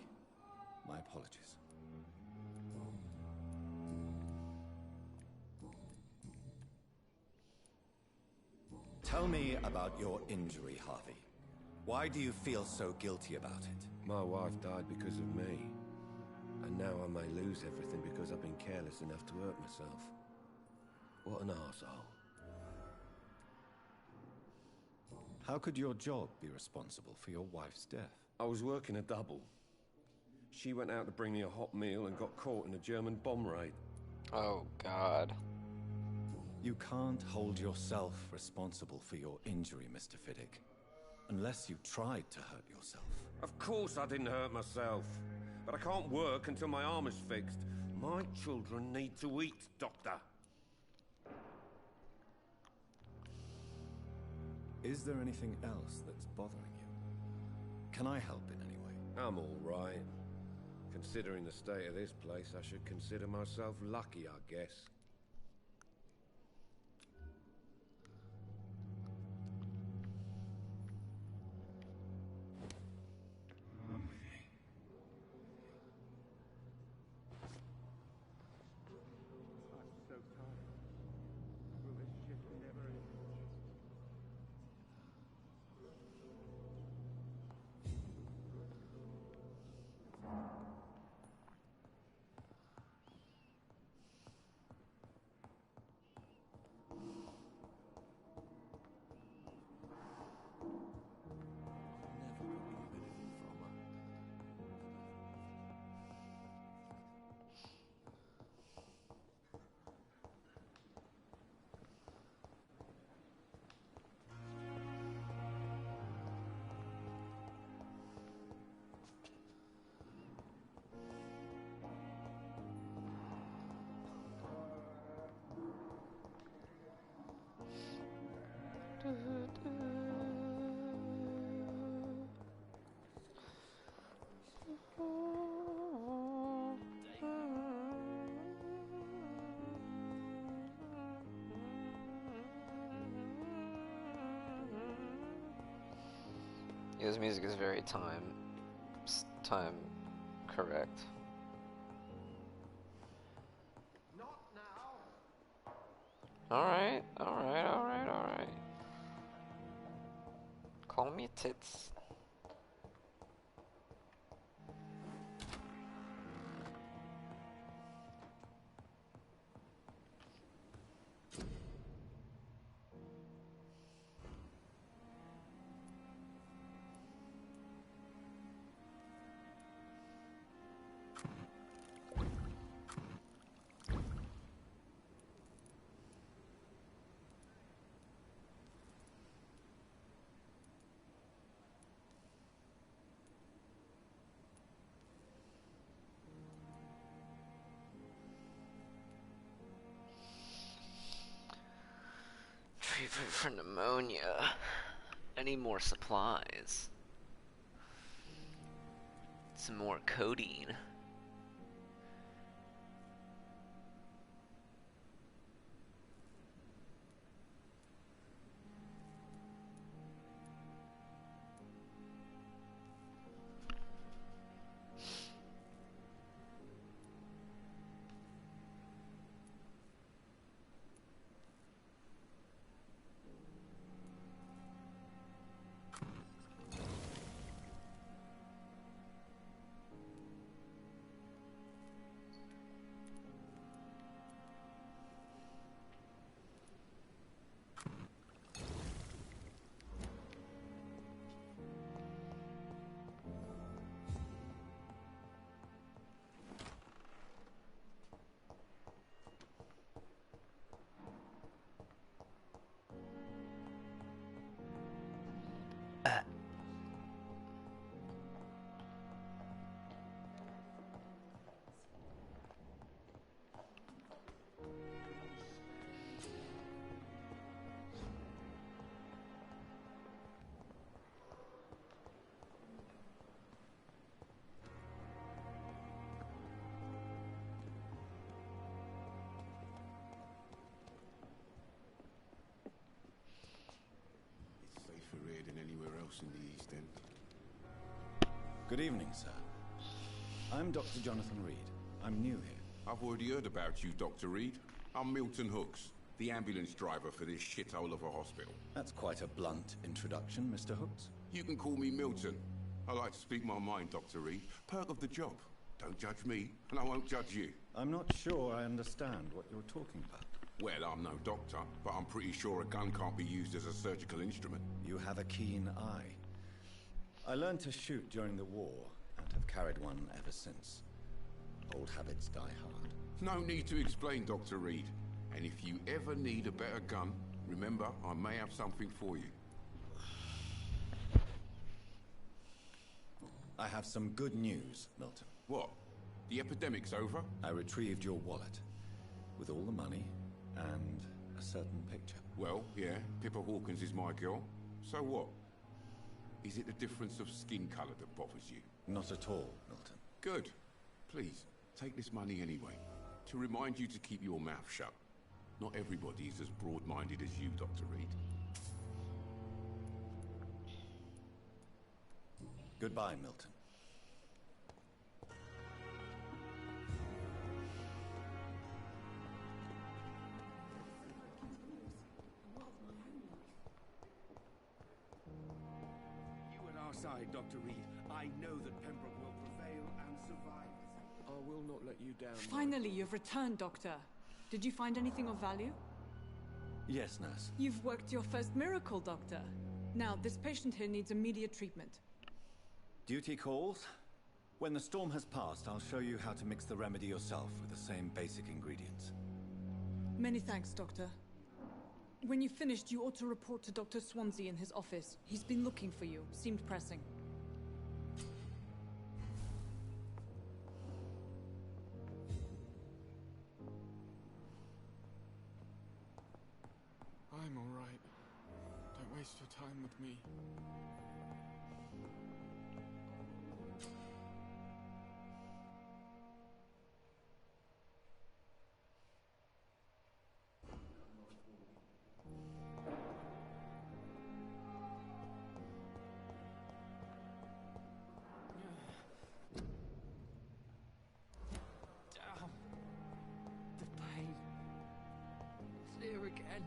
My apologies. Tell me about your injury, Harvey. Why do you feel so guilty about it? My wife died because of me. And now I may lose everything because I've been careless enough to hurt myself. What an arsehole. How could your job be responsible for your wife's death? I was working a double. She went out to bring me a hot meal and got caught in a German bomb raid. Oh, God. You can't hold yourself responsible for your injury, Mr. Fiddick. Unless you tried to hurt yourself. Of course I didn't hurt myself. But I can't work until my arm is fixed. My children need to eat, Doctor. Is there anything else that's bothering you? Can I help in any way? I'm all right. Considering the state of this place, I should consider myself lucky, I guess. Yeah, this music is very time correct. Not now. Alright. Call me tits. Treatment for pneumonia. I need more supplies. Some more codeine. house in the East End. Good evening, sir. I'm Dr. Jonathan Reed. I'm new here. I've already heard about you, Dr. Reed. I'm Milton Hooks, the ambulance driver for this shithole of a hospital. That's quite a blunt introduction, Mr. Hooks. You can call me Milton. I like to speak my mind, Dr. Reed. Perk of the job. Don't judge me, and I won't judge you. I'm not sure I understand what you're talking about. Well, I'm no doctor, but I'm pretty sure a gun can't be used as a surgical instrument. You have a keen eye. I learned to shoot during the war, and have carried one ever since. Old habits die hard. No need to explain, Dr. Reed. And if you ever need a better gun, remember, I may have something for you. I have some good news, Milton. What? The epidemic's over? I retrieved your wallet, with all the money, and a certain picture. Well, yeah, Pippa Hawkins is my girl. So what? Is it the difference of skin colour that bothers you? Not at all, Milton. Good. Please, take this money anyway, to remind you to keep your mouth shut. Not everybody is as broad-minded as you, Dr. Reed. Goodbye, Milton. You at our side, Dr. Reed. I know that Pembroke will prevail and survive. I will not let you down. Finally, you've returned, Doctor. Did you find anything of value? Yes, nurse. You've worked your first miracle, Doctor. Now, this patient here needs immediate treatment. Duty calls. When the storm has passed, I'll show you how to mix the remedy yourself with the same basic ingredients. Many thanks, Doctor. When you've finished, you ought to report to Dr. Swansea in his office. He's been looking for you. Seemed pressing. I'm all right. Don't waste your time with me. Damn. The pain. It's here again.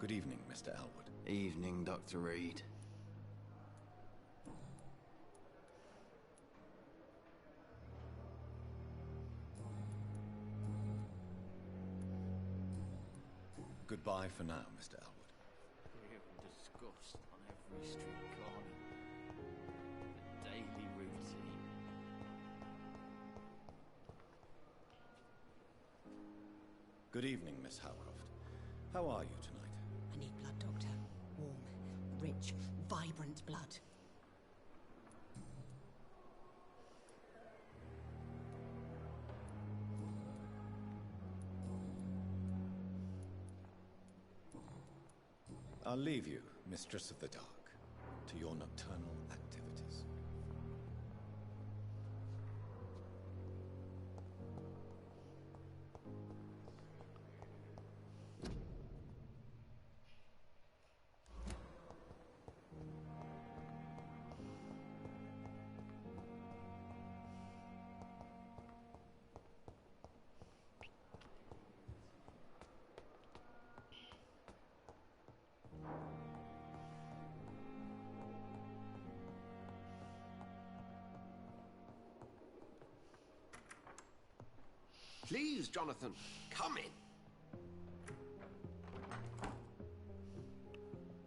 Good evening, Mr. Elwood. Evening, Dr. Reed. Goodbye for now, Mr. Elwood. Real disgust on every street corner. A daily routine. Good evening, Miss Howcroft. How are you tonight? I need blood, Doctor. Warm, rich, vibrant blood. I'll leave you, Mistress of the Dark, to your nocturnal activities. Please, Jonathan, come in.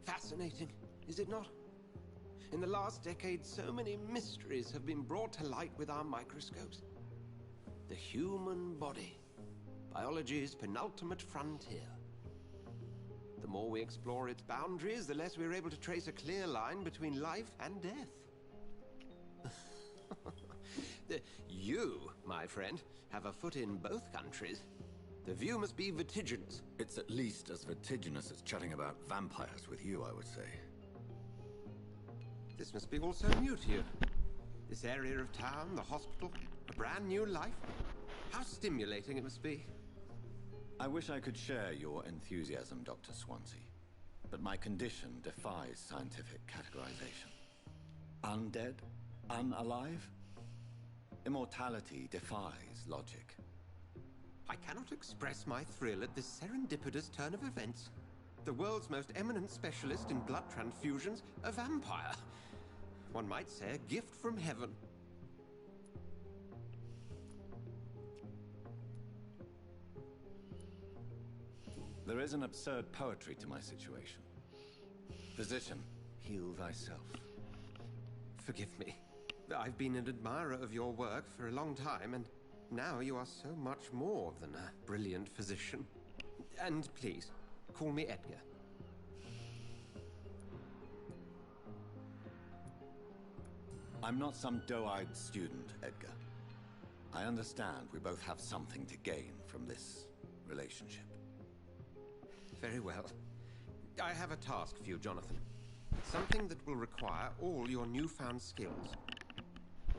Fascinating, is it not? In the last decade, so many mysteries have been brought to light with our microscopes. The human body, biology's penultimate frontier. The more we explore its boundaries, the less we're able to trace a clear line between life and death. You, my friend, have a foot in both countries. The view must be vertiginous. It's at least as vertiginous as chatting about vampires with you, I would say. This must be all so new to you. This area of town, the hospital, a brand new life. How stimulating it must be. I wish I could share your enthusiasm, Dr. Swansea. but my condition defies scientific categorization. Undead? Unalive? Immortality defies logic. I cannot express my thrill at this serendipitous turn of events. The world's most eminent specialist in blood transfusions, a vampire. One might say a gift from heaven. There is an absurd poetry to my situation. Physician, heal thyself. Forgive me. I've been an admirer of your work for a long time, and now you are so much more than a brilliant physician. And please, call me Edgar. I'm not some doe-eyed student, Edgar. I understand we both have something to gain from this relationship. Very well. I have a task for you, Jonathan. Something that will require all your newfound skills.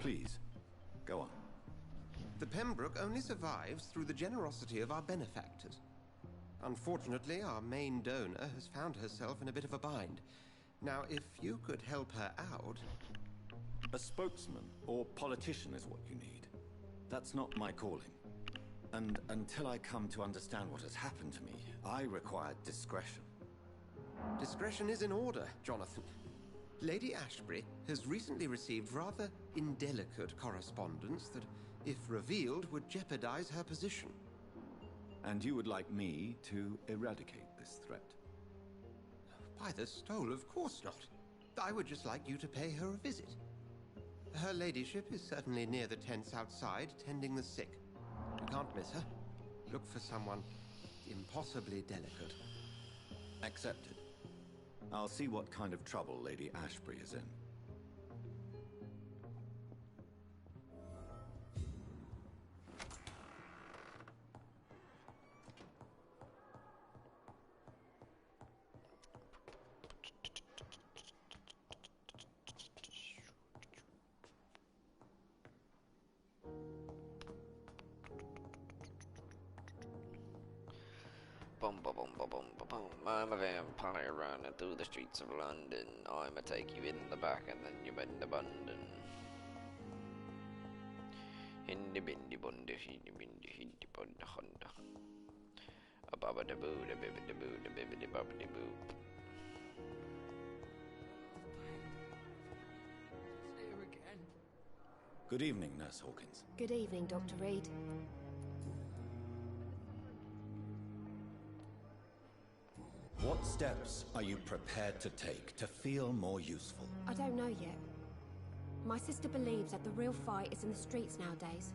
Please, go on. The Pembroke only survives through the generosity of our benefactors. Unfortunately, our main donor has found herself in a bit of a bind. Now, if you could help her out... A spokesman or politician is what you need. That's not my calling. And until I come to understand what has happened to me, I require discretion. Discretion is in order, Jonathan. Lady Ashbury has recently received rather indelicate correspondence that, if revealed, would jeopardize her position. And you would like me to eradicate this threat? By the stole, of course not. I would just like you to pay her a visit. Her ladyship is certainly near the tents outside, tending the sick. You can't miss her. Look for someone impossibly delicate. Accepted. I'll see what kind of trouble Lady Ashbury is in. Bum ba bum ba bum ba bum. I'm a vampire running through the streets of London. I'ma take you in the back and then you bend abundant. Hindi bindi bundi hindi bindi hindi bunda honda. A baba da boo da bibba da boo da bibba da baba da boo. Here again. Good evening, Nurse Hawkins. Good evening, Dr. Reed. What steps are you prepared to take to feel more useful? I don't know yet. My sister believes that the real fight is in the streets nowadays.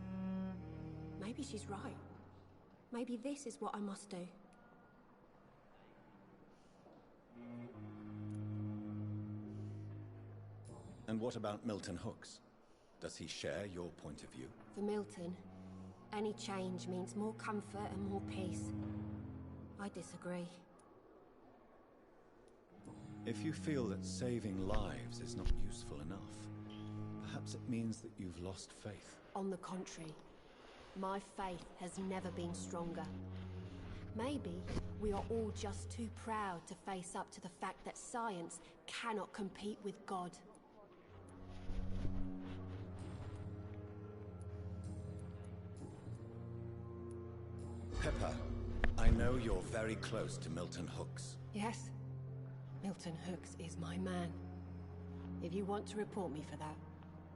Maybe she's right. Maybe this is what I must do. And what about Milton Hooks? Does he share your point of view? For Milton, any change means more comfort and more peace. I disagree. If you feel that saving lives is not useful enough, perhaps it means that you've lost faith. On the contrary, my faith has never been stronger. Maybe we are all just too proud to face up to the fact that science cannot compete with God. Pepper, I know you're very close to Milton Hooks. Yes, Milton Hooks is my man. If you want to report me for that,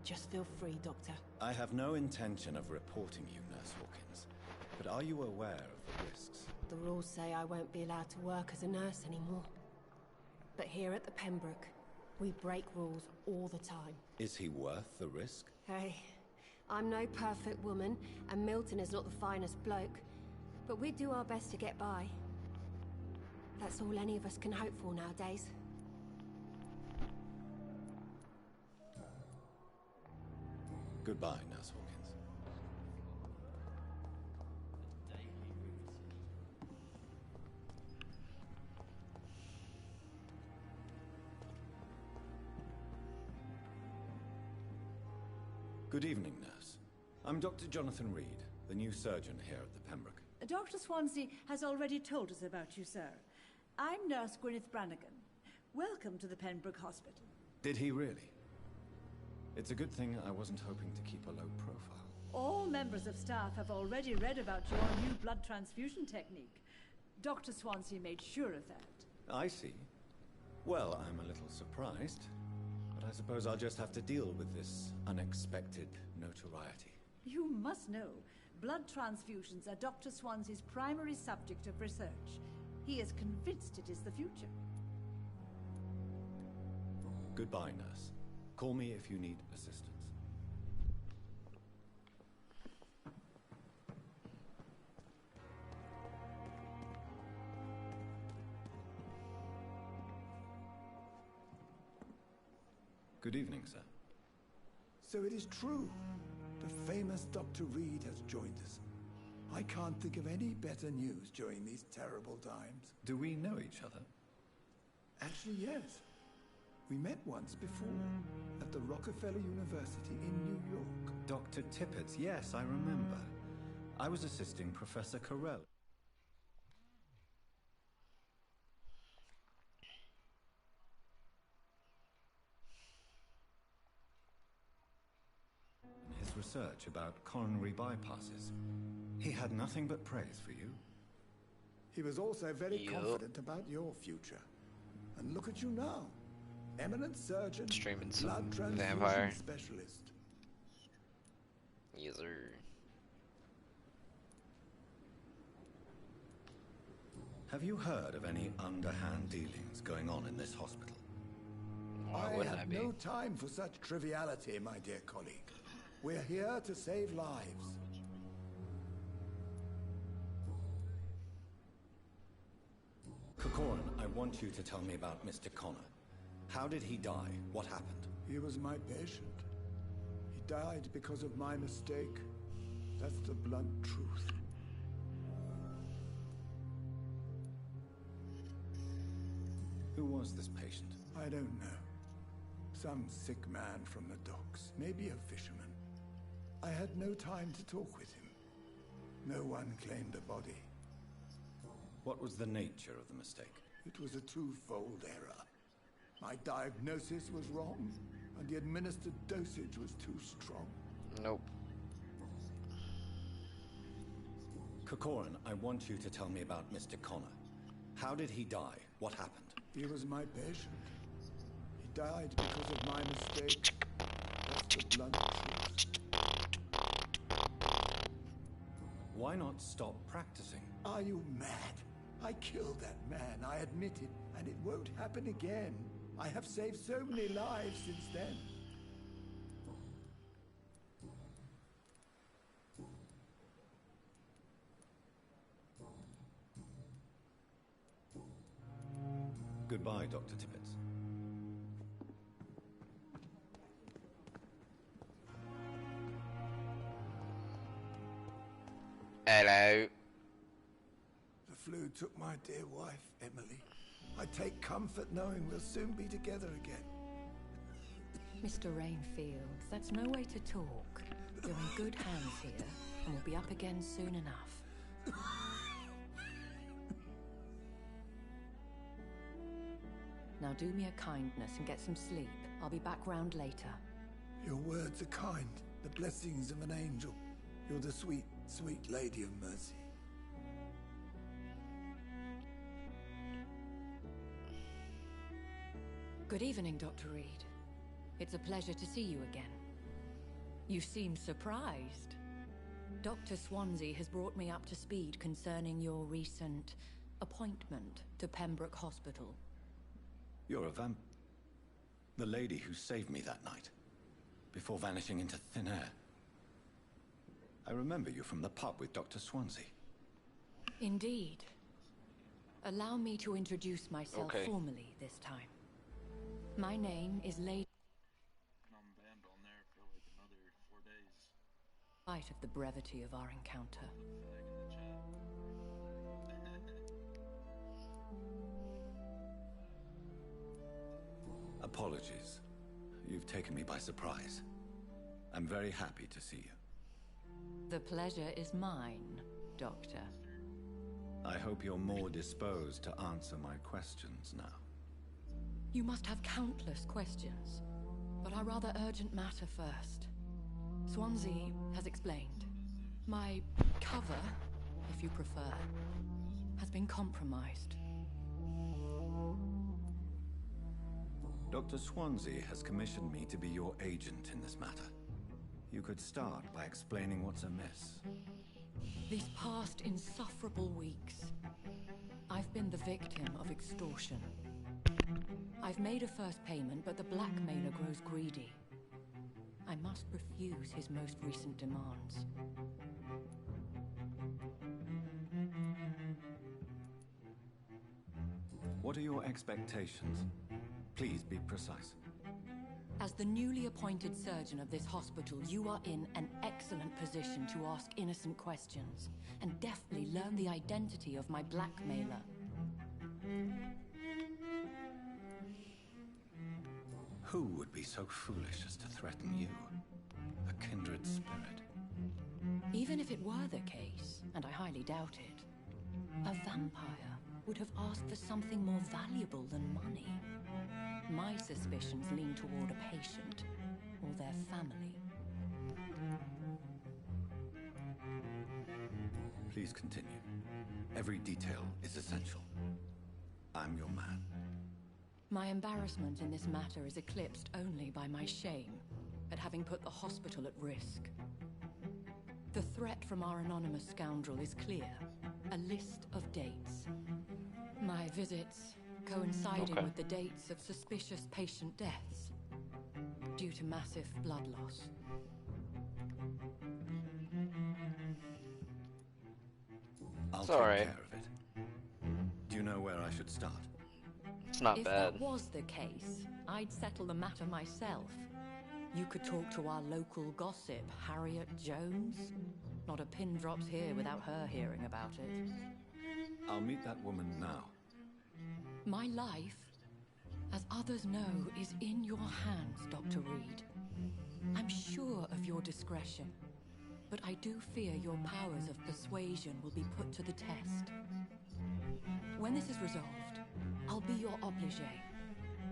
just feel free, Doctor. I have no intention of reporting you, Nurse Hawkins. But are you aware of the risks? The rules say I won't be allowed to work as a nurse anymore. But here at the Pembroke, we break rules all the time. Is he worth the risk? Hey, I'm no perfect woman, and Milton is not the finest bloke. But we do our best to get by. That's all any of us can hope for nowadays. Goodbye, Nurse Hawkins. Good evening, Nurse. I'm Dr. Jonathan Reed, the new surgeon here at the Pembroke. Dr. Swansea has already told us about you, sir. I'm Nurse Gwyneth Brannigan. Welcome to the Pembroke Hospital. Did he really? It's a good thing I wasn't hoping to keep a low profile. All members of staff have already read about your new blood transfusion technique. Dr. Swansea made sure of that. I see. Well, I'm a little surprised, but I suppose I'll just have to deal with this unexpected notoriety. You must know, blood transfusions are Dr. Swansea's primary subject of research. He is convinced it is the future. Goodbye, nurse. Call me if you need assistance. Good evening, sir. So it is true. The famous Dr. Reed has joined us. I can't think of any better news during these terrible times. Do we know each other? Actually, yes. We met once before, at the Rockefeller University in New York. Dr. Tippett, yes, I remember. I was assisting Professor Carell. In his research about coronary bypasses. He had nothing but praise for you. He was also very confident about your future. And look at you now. Eminent surgeon, streaming some blood transfusion Vamyre specialist. Yes, sir. Have you heard of any underhand dealings going on in this hospital? I have no time for such triviality, my dear colleague. We're here to save lives. Corcoran, I want you to tell me about Mr. Connor. How did he die? What happened? He was my patient. He died because of my mistake. That's the blunt truth. Who was this patient? I don't know. Some sick man from the docks. Maybe a fisherman. I had no time to talk with him. No one claimed a body. What was the nature of the mistake? It was a twofold error. My diagnosis was wrong, and the administered dosage was too strong. Nope. Corcoran, I want you to tell me about Mr. Connor. How did he die? What happened? He was my patient. He died because of my mistake. That's the blunt truth. Why not stop practicing? Are you mad? I killed that man, I admit it, and it won't happen again. I have saved so many lives since then. Goodbye, Dr. Tippett. Hello. The flu took my dear wife, Emily. I take comfort knowing we'll soon be together again. Mr. Rainfield, that's no way to talk. You're in good hands here, and we'll be up again soon enough. Now do me a kindness and get some sleep. I'll be back round later. Your words are kind, the blessings of an angel. You're the sweet, sweet Lady of Mercy. Good evening, Dr. Reed. It's a pleasure to see you again. You seem surprised. Dr. Swansea has brought me up to speed concerning your recent appointment to Pembroke Hospital. You're a the lady who saved me that night, before vanishing into thin air. I remember you from the pub with Dr. Swansea. Indeed. Allow me to introduce myself formally this time. My name is Lady... In spite of the brevity of our encounter. Apologies. You've taken me by surprise. I'm very happy to see you. The pleasure is mine, Doctor. I hope you're more disposed to answer my questions now. You must have countless questions, but our rather urgent matter first. Swansea has explained. My cover, if you prefer, has been compromised. Dr. Swansea has commissioned me to be your agent in this matter. You could start by explaining what's amiss. These past insufferable weeks, I've been the victim of extortion. I've made a first payment, but the blackmailer grows greedy. I must refuse his most recent demands. What are your expectations? Please be precise. As the newly appointed surgeon of this hospital, you are in an excellent position to ask innocent questions and deftly learn the identity of my blackmailer. Who would be so foolish as to threaten you? A kindred spirit. Even if it were the case, and I highly doubt it, a vampire would have asked for something more valuable than money. My suspicions lean toward a patient or their family. Please continue. Every detail is essential. I'm your man. My embarrassment in this matter is eclipsed only by my shame at having put the hospital at risk. The threat from our anonymous scoundrel is clear. A list of dates. My visits coinciding with the dates of suspicious patient deaths due to massive blood loss. I'll take care of it. Do you know where I should start? It's not bad. If that was the case, I'd settle the matter myself. You could talk to our local gossip, Harriet Jones. Not a pin drops here without her hearing about it. I'll meet that woman now. My life, as others know, is in your hands, Dr. Reed. I'm sure of your discretion, but I do fear your powers of persuasion will be put to the test. When this is resolved, I'll be your obligé.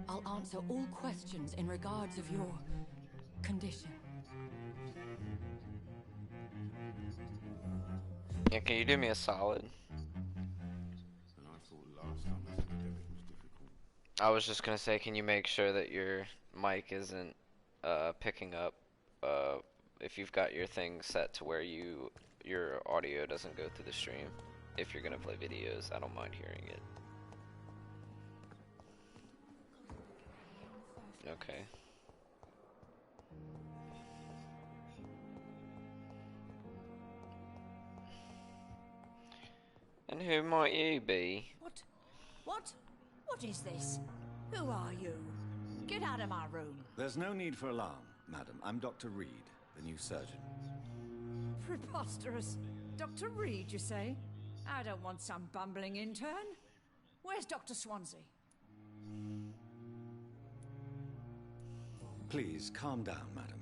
I'll answer all questions in regards of your condition. Yeah, can you do me a solid? I was just gonna say, can you make sure that your mic isn't picking up if you've got your thing set to where your audio doesn't go through the stream. If you're gonna play videos, I don't mind hearing it. Okay. And who might you be? What? What? What is this? Who are you? Get out of my room. There's no need for alarm, madam. I'm Dr. Reed, the new surgeon. Preposterous. Dr. Reed, you say? I don't want some bumbling intern. Where's Dr. Swansea? Please, calm down, madam.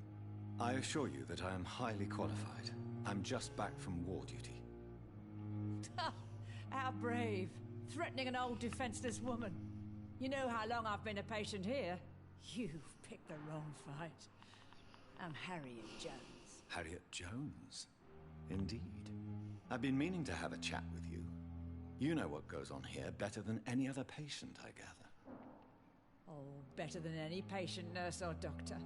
I assure you that I am highly qualified. I'm just back from war duty. How brave. Threatening an old defenseless woman. You know how long I've been a patient here? You've picked the wrong fight. I'm Harriet Jones. Harriet Jones? Indeed. I've been meaning to have a chat with you. You know what goes on here better than any other patient, I gather. Oh, better than any patient, nurse or doctor.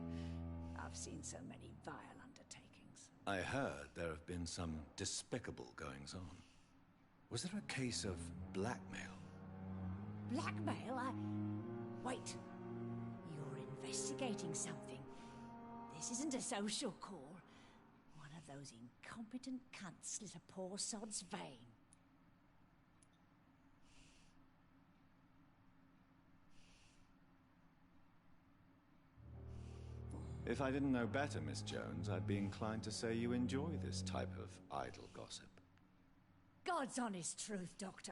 I've seen so many vile undertakings. I heard there have been some despicable goings-on. Was there a case of blackmail? Blackmail? Wait. You're investigating something. This isn't a social call. One of those incompetent cunts slit a poor sod's vein. If I didn't know better, Miss Jones, I'd be inclined to say you enjoy this type of idle gossip. God's honest truth, Doctor.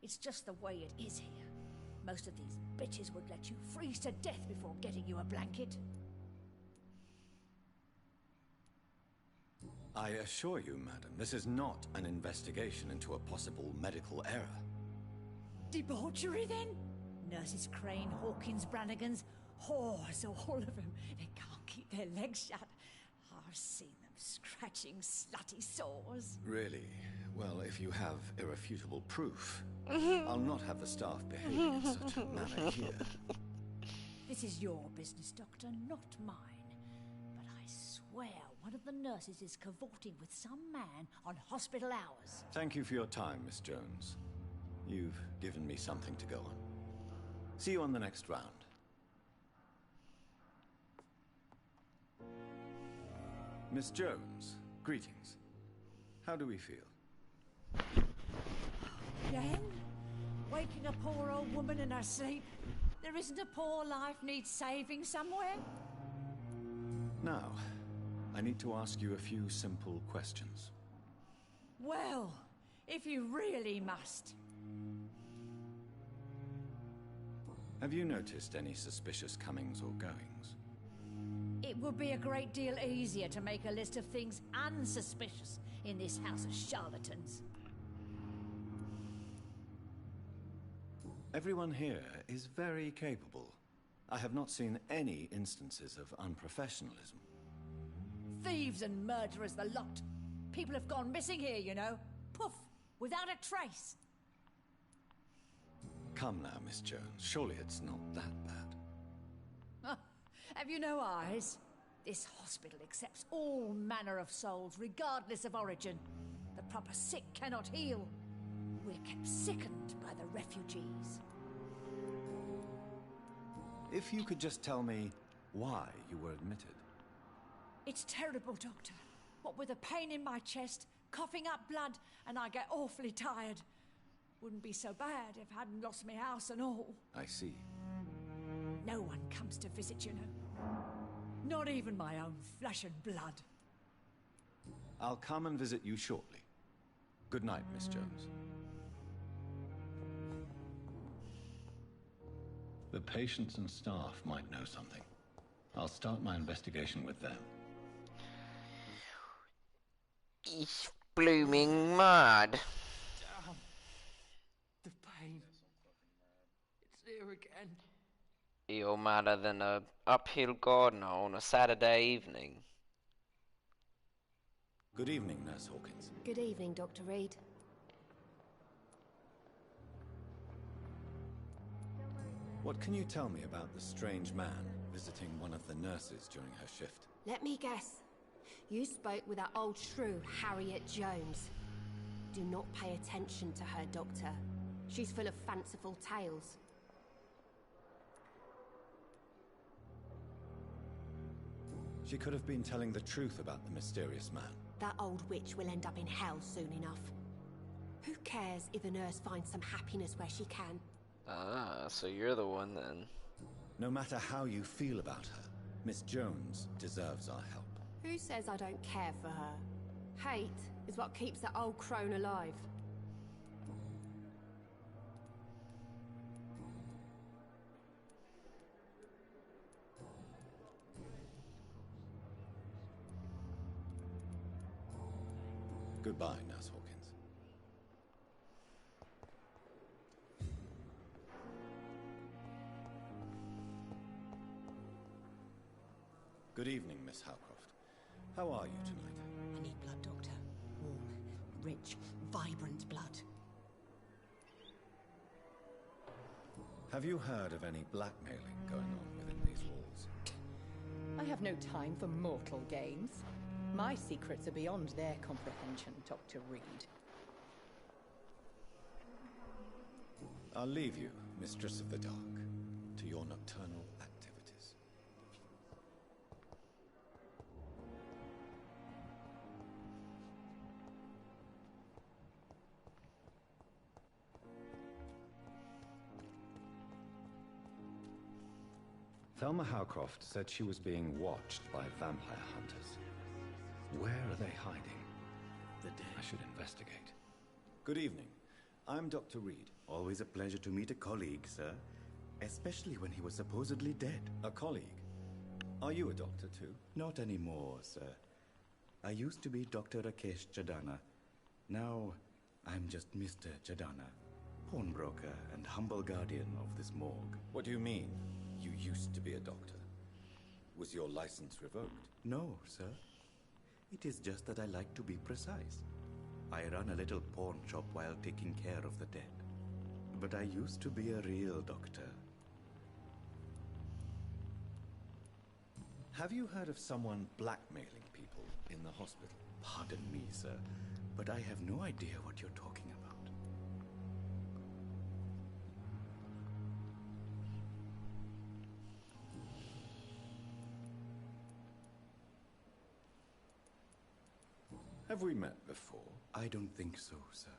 It's just the way it is here. Most of these bitches would let you freeze to death before getting you a blanket. I assure you, madam, this is not an investigation into a possible medical error. Debauchery, then? Nurses Crane, Hawkins, Brannigans, whores, all of them. They can't keep their legs shut. I've seen them scratching slutty sores. Really? Well, if you have irrefutable proof, I'll not have the staff behaving in such a manner here. This is your business, Doctor, not mine. But I swear one of the nurses is cavorting with some man on hospital hours. Thank you for your time, Miss Jones. You've given me something to go on. See you on the next round. Miss Jones, greetings. How do we feel? Again? Waking a poor old woman in her sleep? There isn't a poor life needs saving somewhere? Now, I need to ask you a few simple questions. Well, if you really must. Have you noticed any suspicious comings or goings? It would be a great deal easier to make a list of things unsuspicious in this house of charlatans. Everyone here is very capable. I have not seen any instances of unprofessionalism. Thieves and murderers, the lot. People have gone missing here, you know. Poof, without a trace. Come now, Miss Jones. Surely it's not that bad. Have you no eyes? This hospital accepts all manner of souls, regardless of origin. The proper sick cannot heal. We're kept sickened by the refugees. If you could just tell me why you were admitted. It's terrible, Doctor. What with a pain in my chest, coughing up blood, and I get awfully tired. Wouldn't be so bad if I hadn't lost my house and all. I see. No one comes to visit, you know. Not even my own flesh and blood. I'll come and visit you shortly. Good night, Miss Jones. The patients and staff might know something. I'll start my investigation with them. It's blooming mad. Damn. The pain. It's here again. You're madder than a uphill gardener on a Saturday evening. Good evening, Nurse Hawkins. Good evening, Dr. Reed. What can you tell me about the strange man visiting one of the nurses during her shift? Let me guess. You spoke with that old shrew, Harriet Jones. Do not pay attention to her, Doctor. She's full of fanciful tales. She could have been telling the truth about the mysterious man. That old witch will end up in hell soon enough. Who cares if a nurse finds some happiness where she can? Ah, so you're the one then. No matter how you feel about her, Miss Jones deserves our help. Who says I don't care for her? Hate is what keeps that old crone alive. Goodbye, Nurse Hawkins. Good evening, Miss Howcroft. How are you tonight? I need blood, Doctor. Warm, rich, vibrant blood. Have you heard of any blackmailing going on within these walls? I have no time for mortal games. My secrets are beyond their comprehension, Dr. Reed. I'll leave you, Mistress of the Dark, to your nocturnal activities. Thelma Howcroft said she was being watched by vampire hunters. Where are they hiding? The dead. I should investigate. Good evening. I'm Dr. Reed. Always a pleasure to meet a colleague, sir. Especially when he was supposedly dead. A colleague? Are you a doctor too? Not anymore, sir. I used to be Dr. Rakesh Chadana. Now, I'm just Mr. Chadana, pawnbroker and humble guardian of this morgue. What do you mean, you used to be a doctor? Was your license revoked? No, sir. It is just that I like to be precise. I run a little pawn shop while taking care of the dead. But I used to be a real doctor. Have you heard of someone blackmailing people in the hospital? Pardon me, sir, but I have no idea what you're talking about. Have we met before? I don't think so, sir.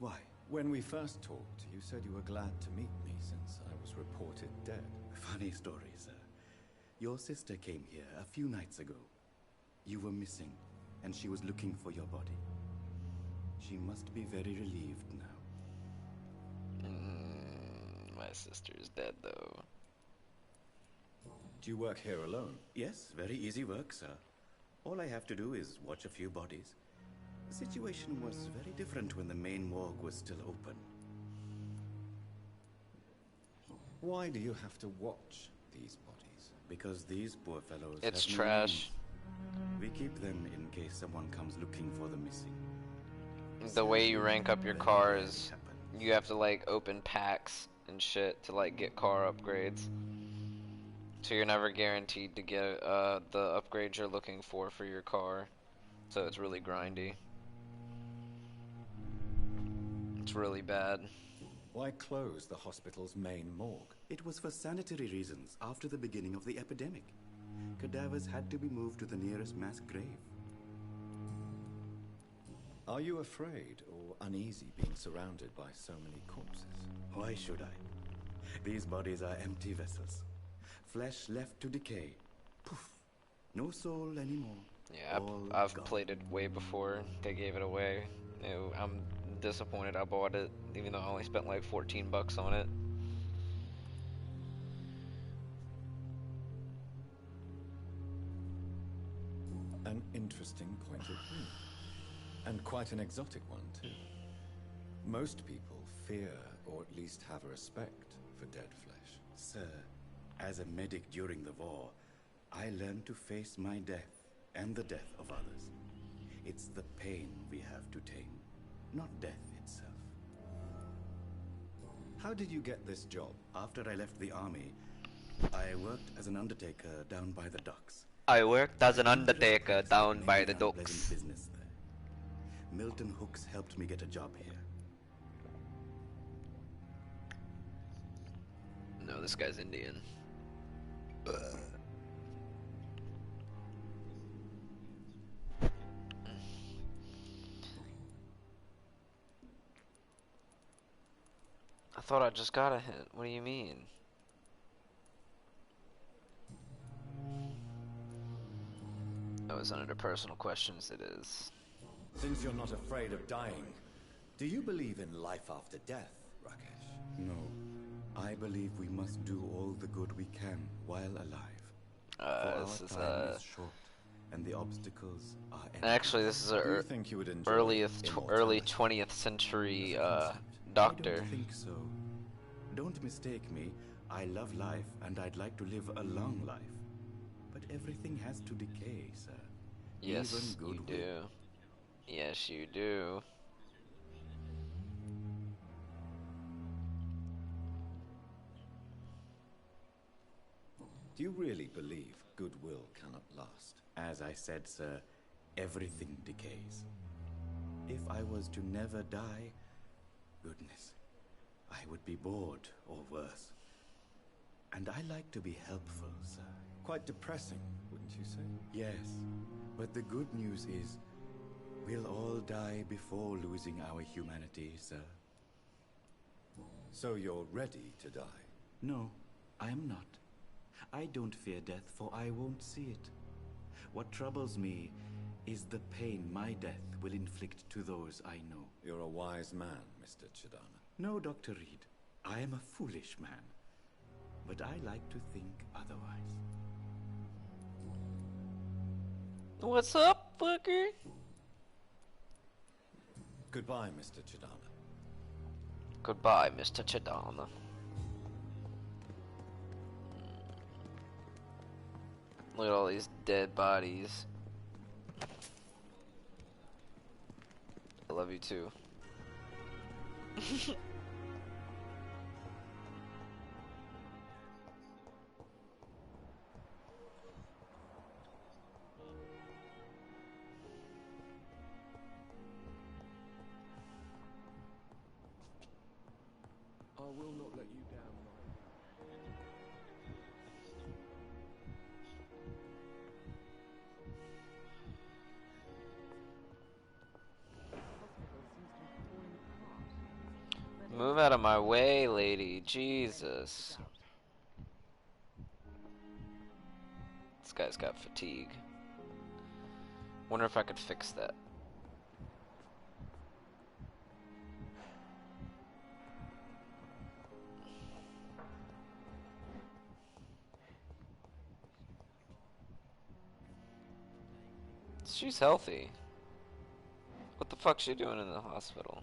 Why? When we first talked, you said you were glad to meet me since I was reported dead. Funny story, sir. Your sister came here a few nights ago. You were missing, and she was looking for your body. She must be very relieved now. My sister is dead, though. Do you work here alone? Yes, very easy work, sir. All I have to do is watch a few bodies. The situation was very different when the main morgue was still open. Why do you have to watch these bodies? Because these poor fellows It's have no trash. names. We keep them in case someone comes looking for the missing. The way you rank up your cars, you have to like open packs and shit to like get car upgrades. So you're never guaranteed to get the upgrades you're looking for your car. So it's really grindy. It's really bad. Why close the hospital's main morgue? It was for sanitary reasons after the beginning of the epidemic. Cadavers had to be moved to the nearest mass grave. Are you afraid or uneasy being surrounded by so many corpses? Why should I? These bodies are empty vessels. Flesh left to decay. Poof. No soul anymore. Yeah, I've played it way before they gave it away. I'm disappointed I bought it, even though I only spent like 14 bucks on it. An interesting point of view. And quite an exotic one, too. Most people fear, or at least have a respect, for dead flesh. Sir, as a medic during the war, I learned to face my death and the death of others. It's the pain we have to tame, not death itself. How did you get this job? After I left the army, I worked as an undertaker down by the docks. I worked as an undertaker down by the docks. Business there. Milton Hooks helped me get a job here. No, this guy's Indian. I thought I just got a hint. What do you mean? Oh, it's under the personal questions, it is. Since you're not afraid of dying, do you believe in life after death, Rakesh? No. I believe we must do all the good we can while alive. This is time is short, and the obstacles are endless. Actually, this is a early 20th century doctor. I don't think so. Don't mistake me. I love life, and I'd like to live a long life. But everything has to decay, sir. Yes, Even you goodwill. do. Yes, you do. Do you really believe goodwill cannot last? As I said, sir, everything decays. If I was to never die, goodness, I would be bored or worse. And I like to be helpful, sir. Quite depressing, wouldn't you say? Yes, but the good news is, we'll all die before losing our humanity, sir. So you're ready to die? No, I'm not. I don't fear death, for I won't see it. What troubles me is the pain my death will inflict to those I know. You're a wise man, Mr. Chidana. No, Dr. Reed. I am a foolish man. But I like to think otherwise. What's up, motherfucker. Goodbye, Mr. Chidana. Goodbye, Mr. Chidana. Look at all these dead bodies. I love you too. I will not let you down, Mike. Move out of my way, lady. Jesus. This guy's got fatigue. Wonder if I could fix that. She's healthy. What the fuck's she doing in the hospital?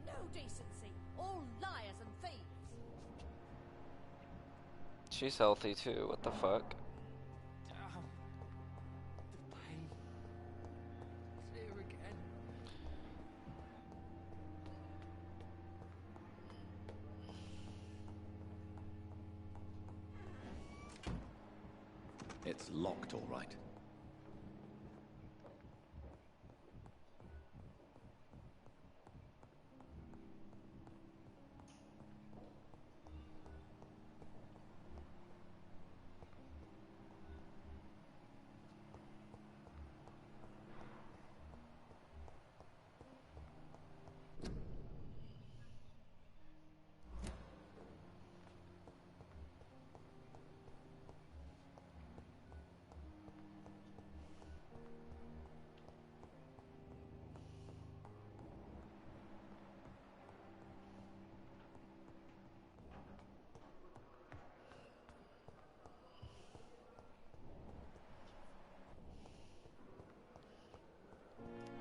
No decency. All liars and thieves. She's healthy too. What the fuck? Damn. The pain. It's here again. It's locked, all right.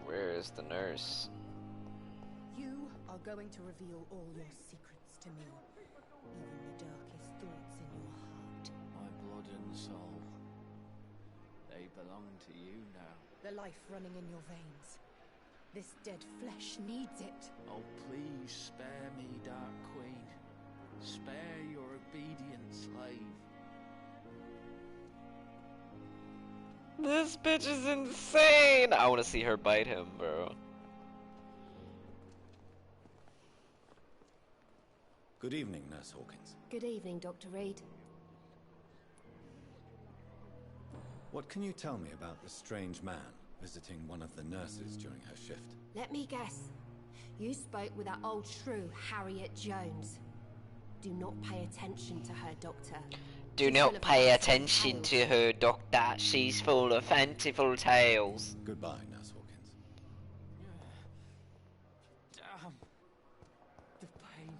Where is the nurse? You are going to reveal all your secrets to me, even the darkest thoughts in your heart. My blood and soul. They belong to you now. The life running in your veins. This dead flesh needs it. Oh, please spare me, Dark Queen. Spare your obedient slave. This bitch is insane! I want to see her bite him, bro. Good evening, Nurse Hawkins. Good evening, Dr. Reed. What can you tell me about the strange man visiting one of the nurses during her shift? Let me guess. You spoke with that old shrew, Harriet Jones. Do not pay attention to her, Doctor. Do She's full not of pay fanciful attention tales. to her, Doctor. She's full of fanciful tales. Goodbye, Nurse Hawkins. Damn. The pain.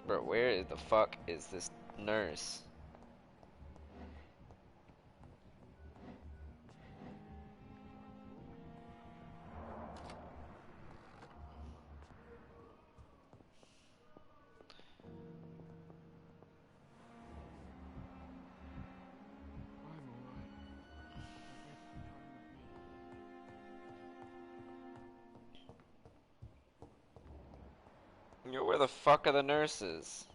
Bro, where the fuck is this nurse? Yo, where the fuck are the nurses?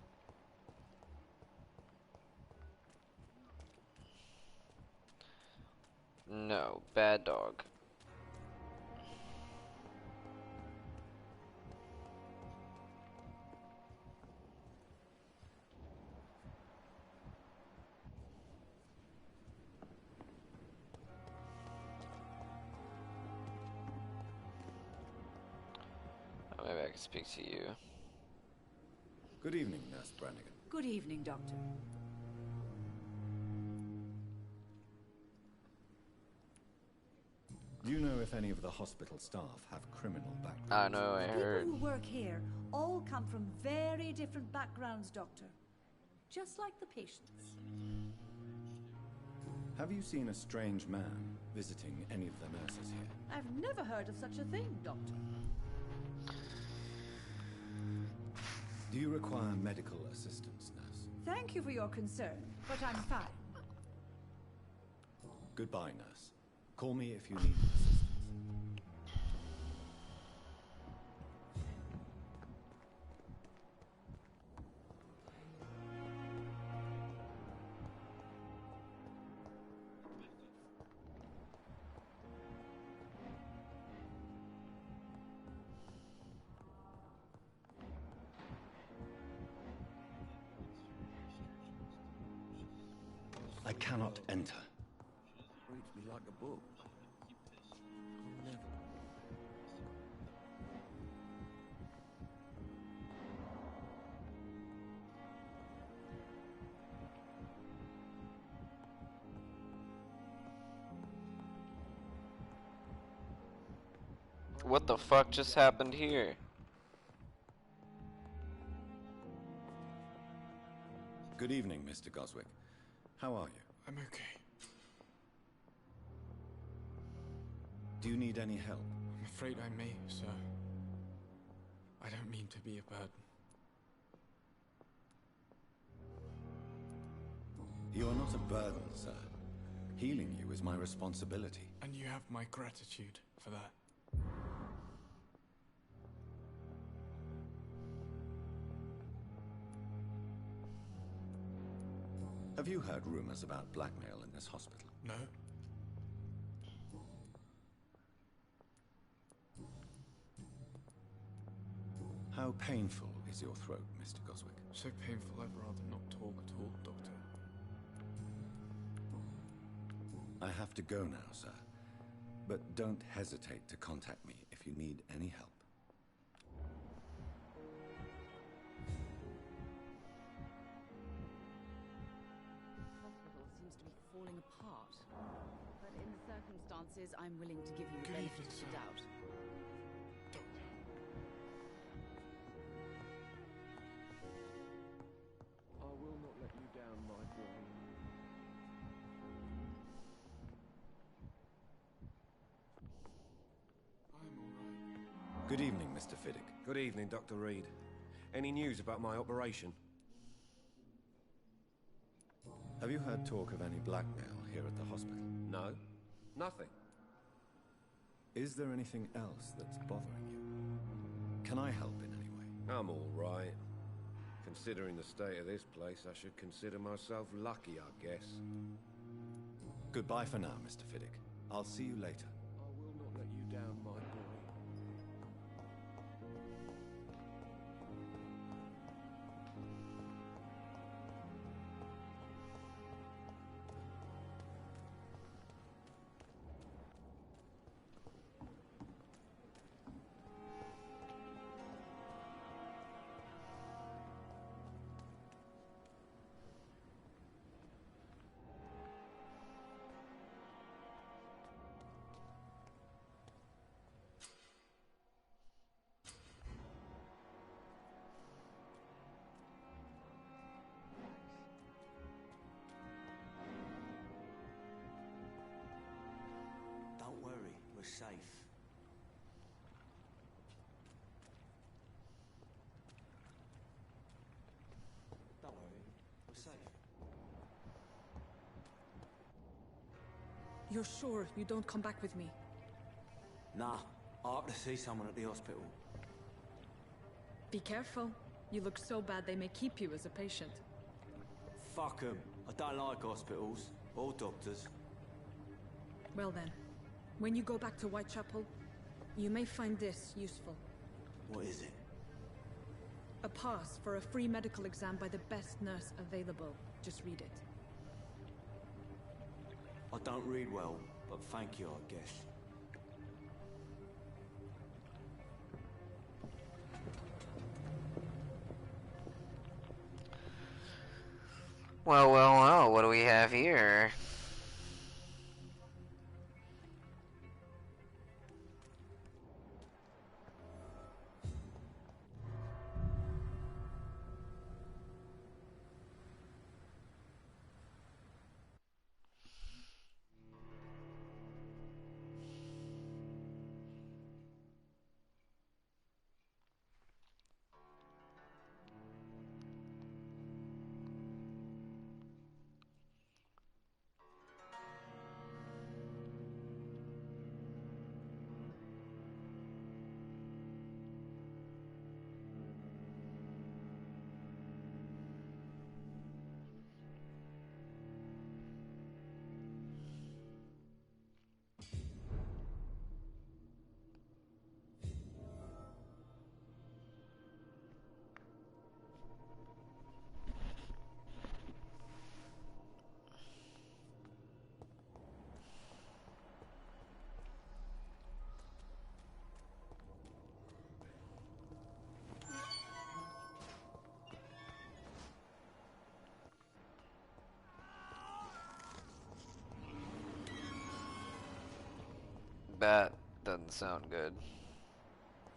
No, bad dog. Oh, maybe I can speak to you. Good evening, Nurse Brannigan. Good evening, Doctor. Do you know if any of the hospital staff have criminal backgrounds? I know, I The heard. people who work here all come from very different backgrounds, Doctor. just like the patients. Have you seen a strange man visiting any of the nurses here? I've never heard of such a thing, Doctor. Do you require medical assistance, nurse? Thank you for your concern, but I'm fine. Goodbye, nurse. Call me if you need assistance. I cannot enter. Reads me like a book. Never. What the fuck just happened here? Good evening, Mr. Goswick. How are you? I'm okay. Do you need any help? I'm afraid I may, sir. I don't mean to be a burden. You are not a burden, sir. Healing you is my responsibility. And you have my gratitude for that. Have you heard rumors about blackmail in this hospital? No. How painful is your throat, Mr. Goswick? So painful I'd rather not talk at all, Doctor. I have to go now, sir. But don't hesitate to contact me if you need any help. Seems to be falling apart. But in the circumstances, I'm willing to give you the benefit of the doubt. I will not let you down, my boy. I'm alright. Good evening, Mr. Fiddick. Good evening, Dr. Reed. Any news about my operation? Have you heard talk of any blackmail here at the hospital? No. Nothing. Is there anything else that's bothering you? Can I help in any way? I'm all right. Considering the state of this place, I should consider myself lucky, I guess. Goodbye for now, Mr. Fiddick. I'll see you later. I will not let you down, my boy. Don't worry, we're safe. Don't worry, we're safe. You're sure you don't come back with me? Nah, I ought to see someone at the hospital. Be careful. You look so bad they may keep you as a patient. Fuck 'em. I don't like hospitals or doctors. Well then, when you go back to Whitechapel, you may find this useful. What is it? A pass for a free medical exam by the best nurse available. Just read it. I don't read well, but thank you, I guess. Well, well, well, what do we have here? That doesn't sound good.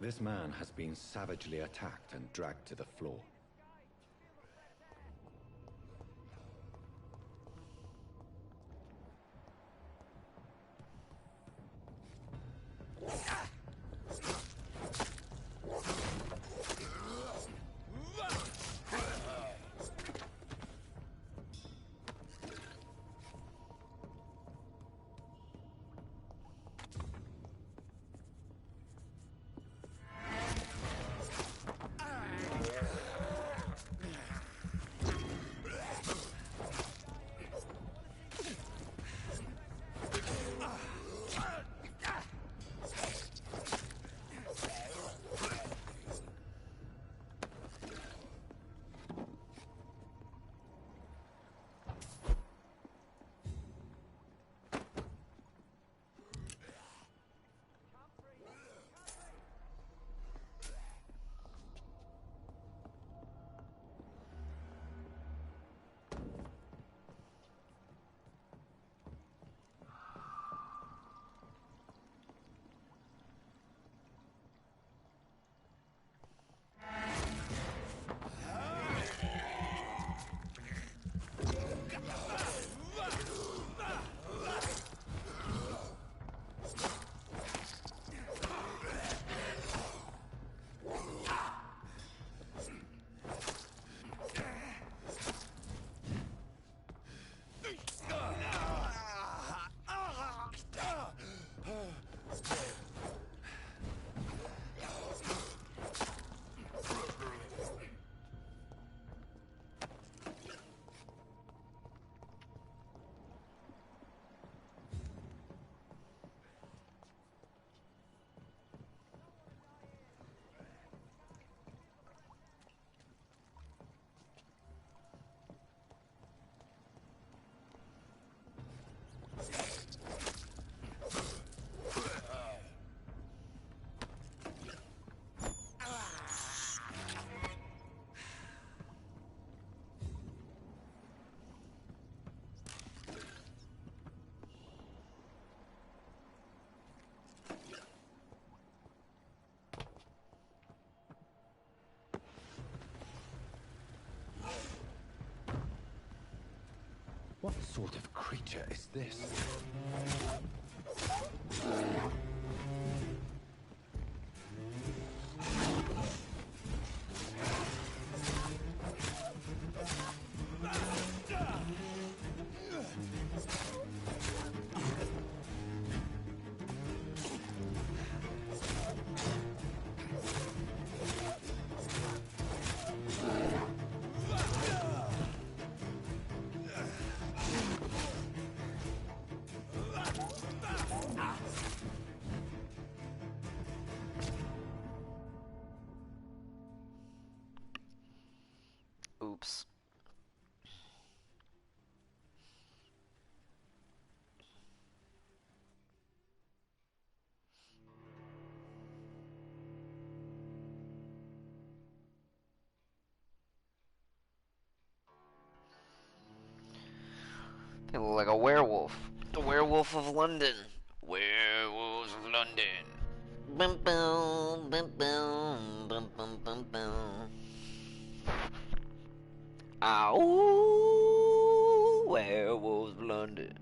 This man has been savagely attacked and dragged to the floor. What sort of creature is this? Oops. They look like a werewolf. The Werewolf of London. Werewolves of London. Bum bum bum bum bum bum bum bum. Ow! Werewolves of London.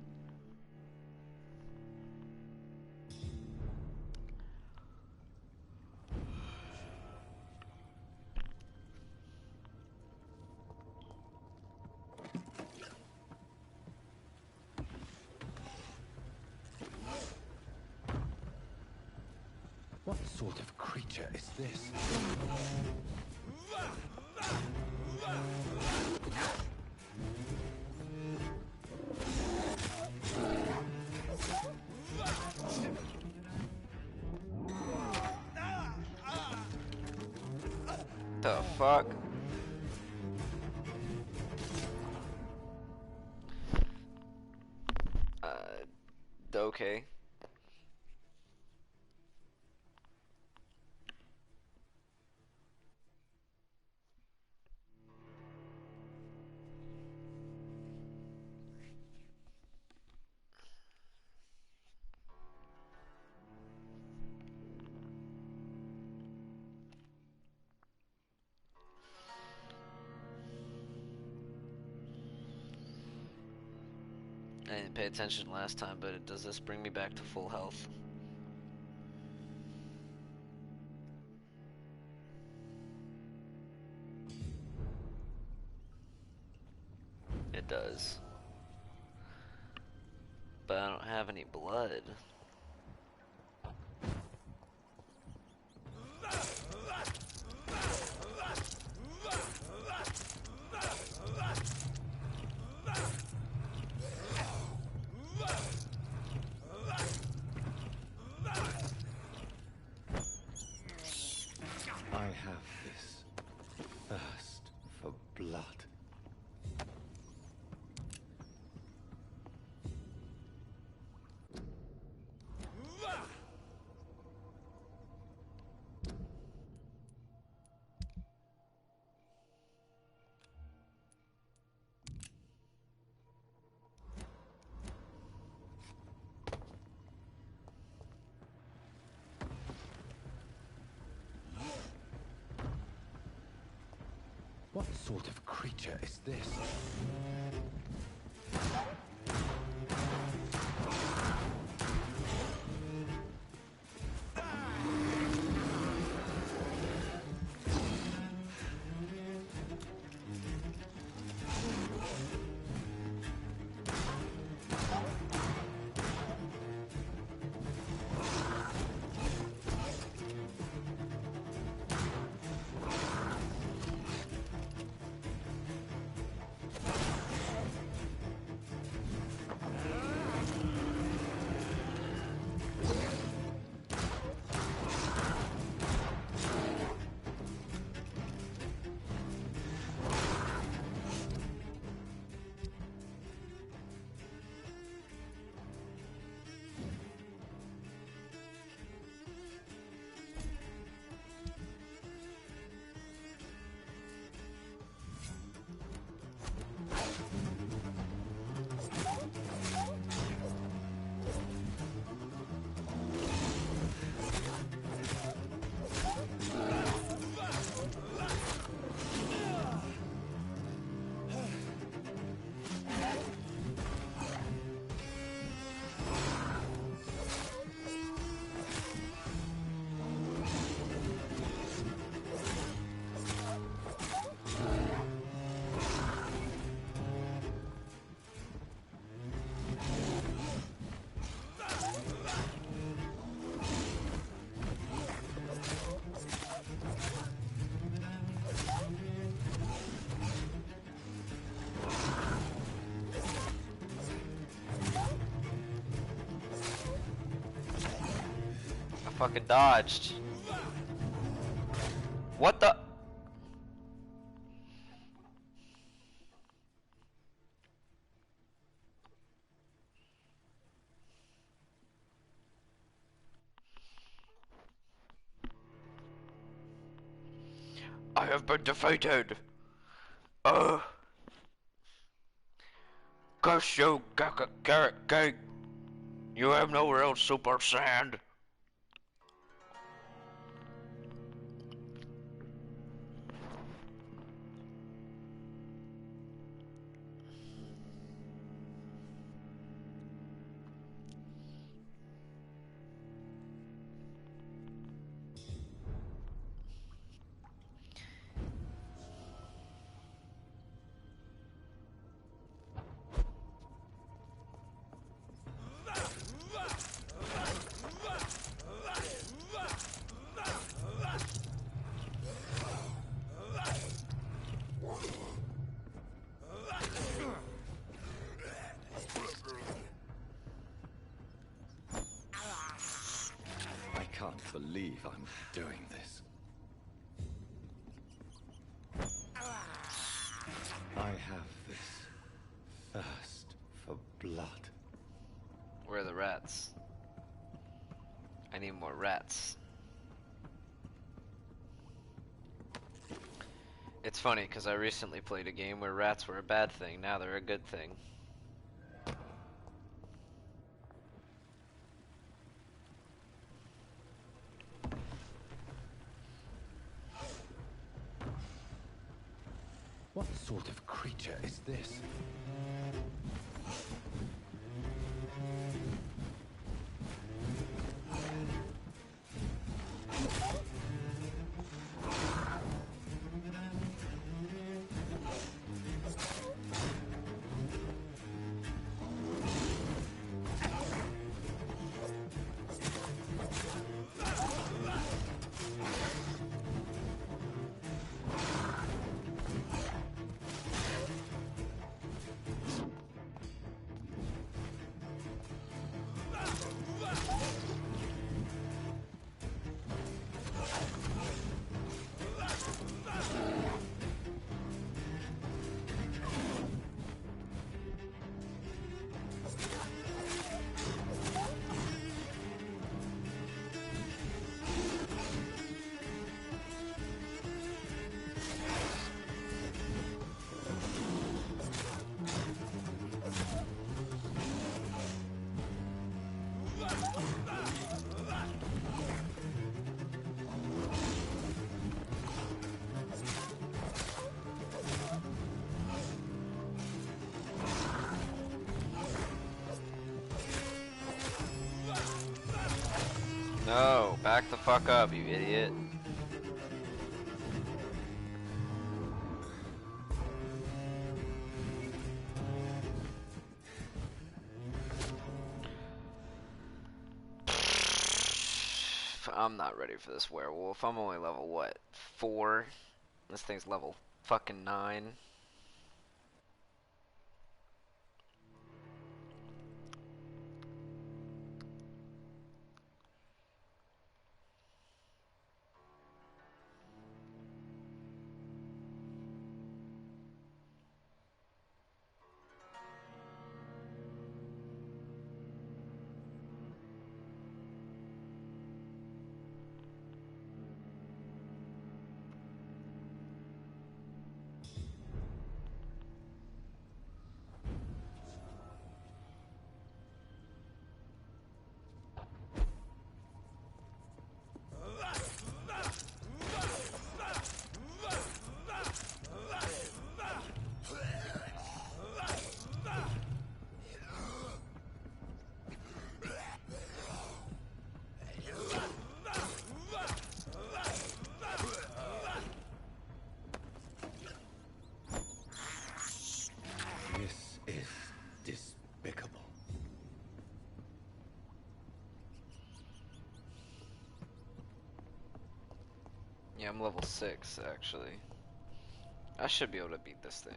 What sort of creature is this? The fuck? Okay. didn't pay attention last time, but does this bring me back to full health? It does. But I don't have any blood. I have this thirst for blood. What sort of creature is this? Fucking dodged. What the? I have been defeated. Curse you, Garrett Gate. You have no real super sand. I can't believe I'm doing this. I have this thirst for blood. Where are the rats? I need more rats. It's funny because I recently played a game where rats were a bad thing. Now they're a good thing. What sort of creature is this? No, back the fuck up, you idiot. I'm not ready for this werewolf. I'm only level, what, 4? This thing's level fucking 9. This is despicable. Yeah, I'm level 6, actually. I should be able to beat this thing.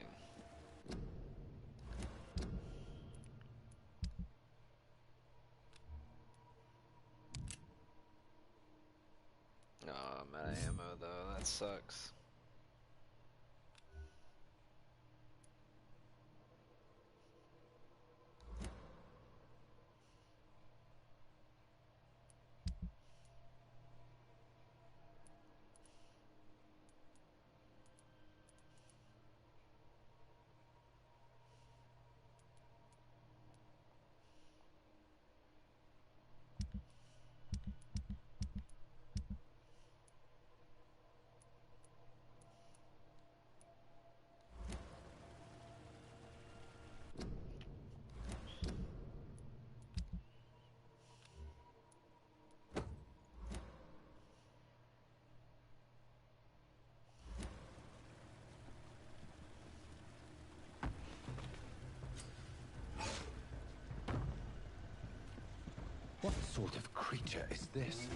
Oh, I'm out of ammo, though. That sucks. What sort of creature is this?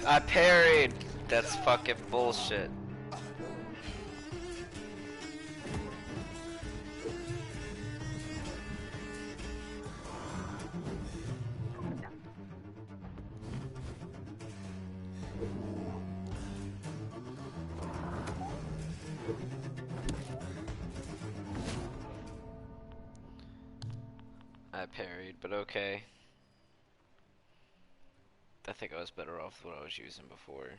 I parried! That's fucking bullshit. I parried, but okay. I think I was better off with what I was using before.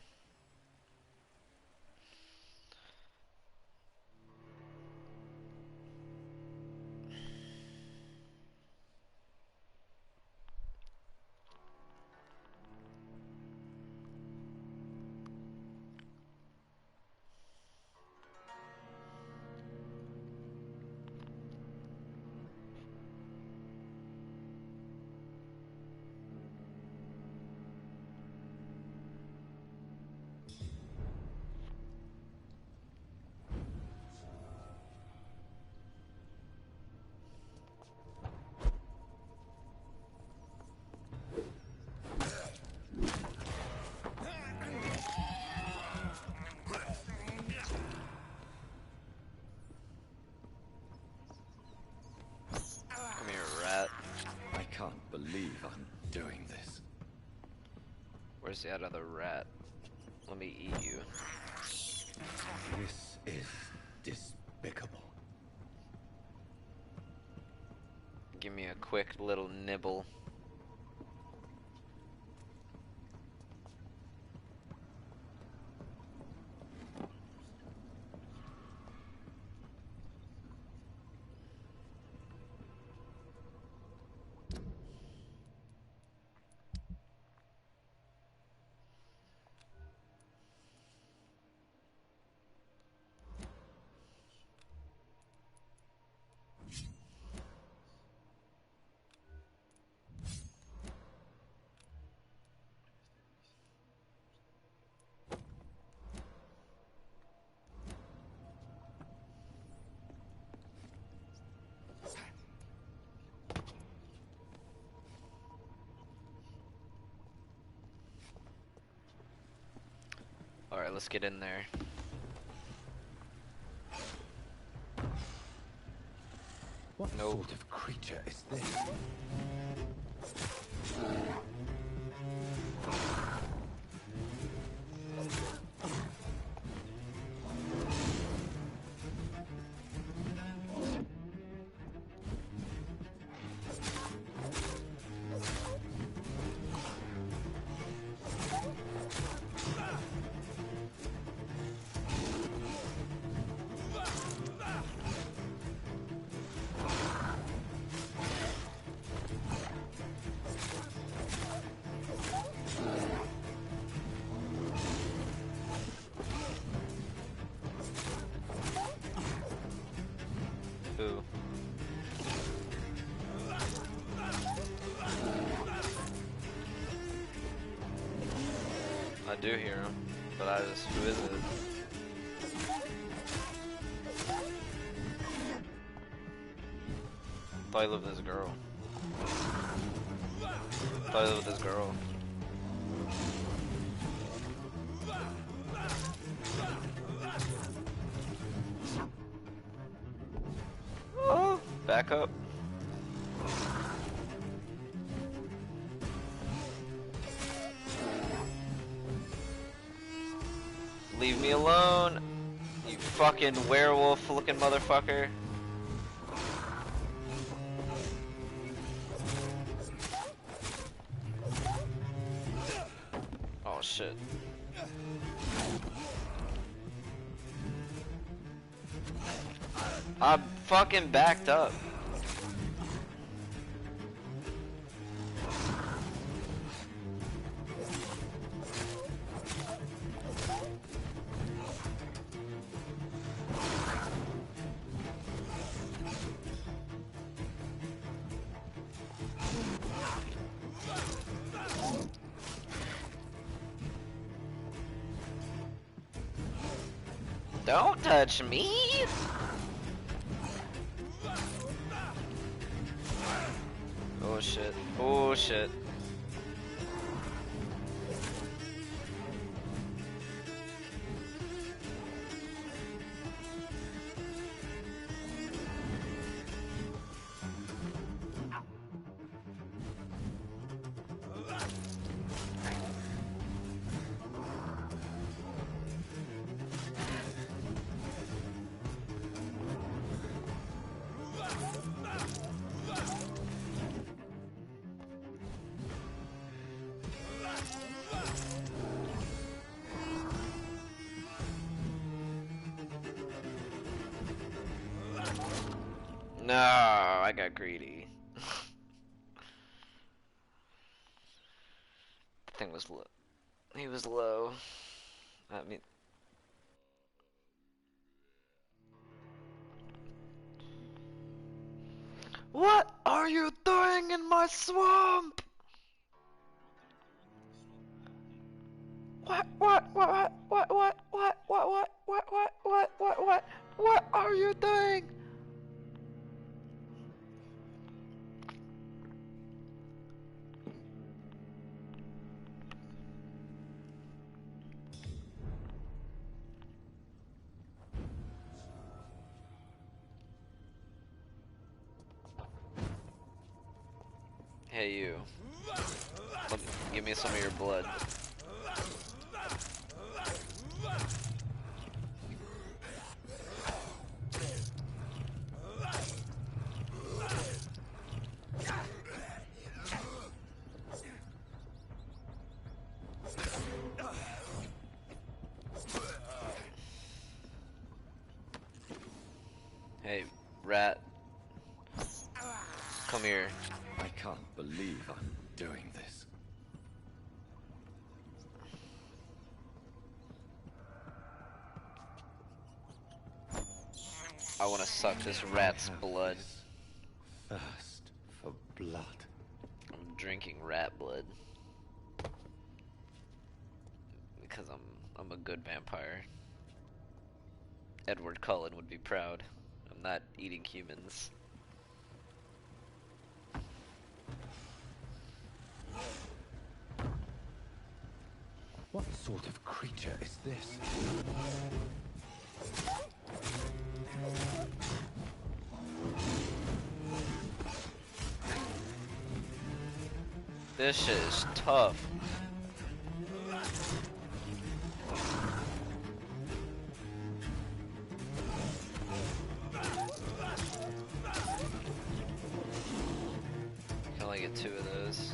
doing this? Where's that other rat? Let me eat you. This is despicable. Give me a quick little nibble. Alright, let's get in there. What sort of creature is this? Who? I do hear him, but who is it? Thought he lived with this girl. Thought he lived with this girl. Oh, back up. Leave me alone, you fucking werewolf looking motherfucker. Oh shit. I'm fucking backed up. Don't touch me! Oh shit. Oh shit. No, I got greedy. The thing was low. He was low. I mean, what are you doing in my swamp? What are you doing? Hey you. Give me some of your blood. Hey, rat. Come here. I can't believe I'm doing this. I want to suck this rat's blood. Thirst for blood. I'm drinking rat blood. Because I'm a good vampire. Edward Cullen would be proud. I'm not eating humans. What sort of creature is this? This shit is tough. Can only get 2 of those.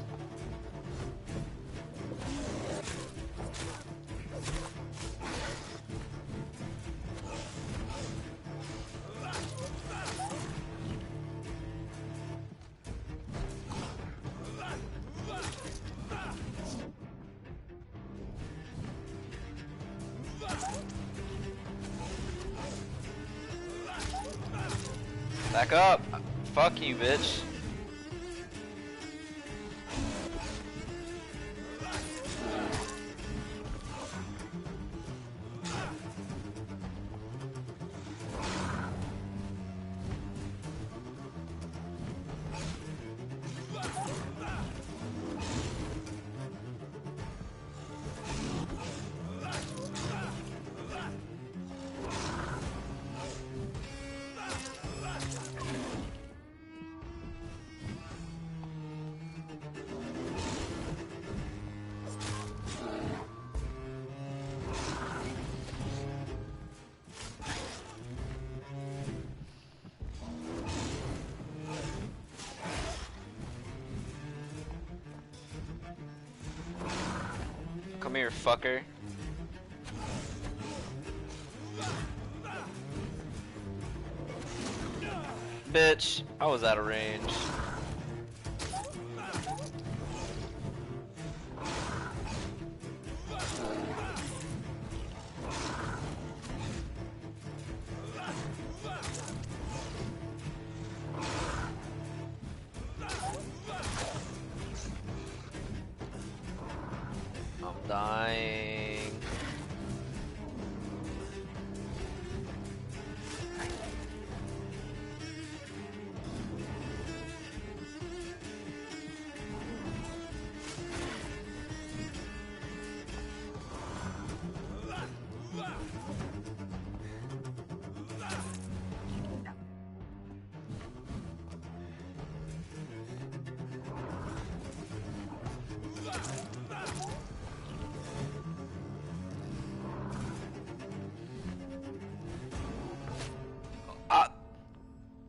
Back up! Fuck you, bitch. Come here, fucker. Bitch, I was out of range. I'm dying.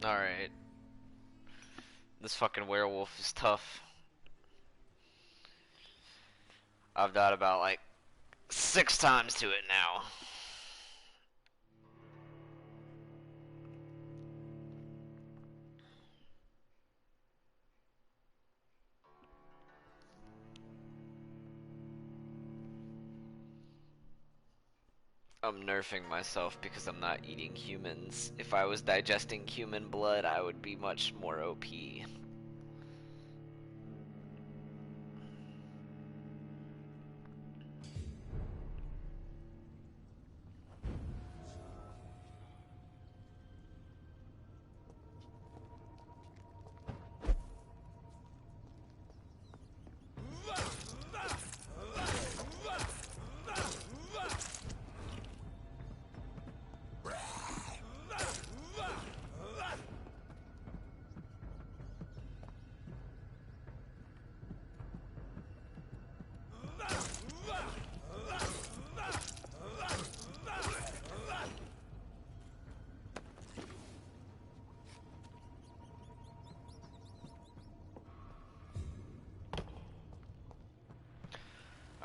Alright. This fucking werewolf is tough. I've died about like 6 times to it now. I'm nerfing myself because I'm not eating humans. If I was digesting human blood, I would be much more OP.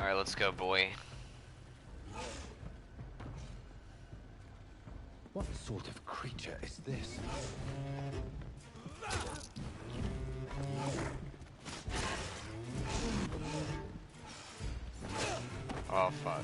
Alright, let's go, boy. What sort of creature is this? Oh, fuck.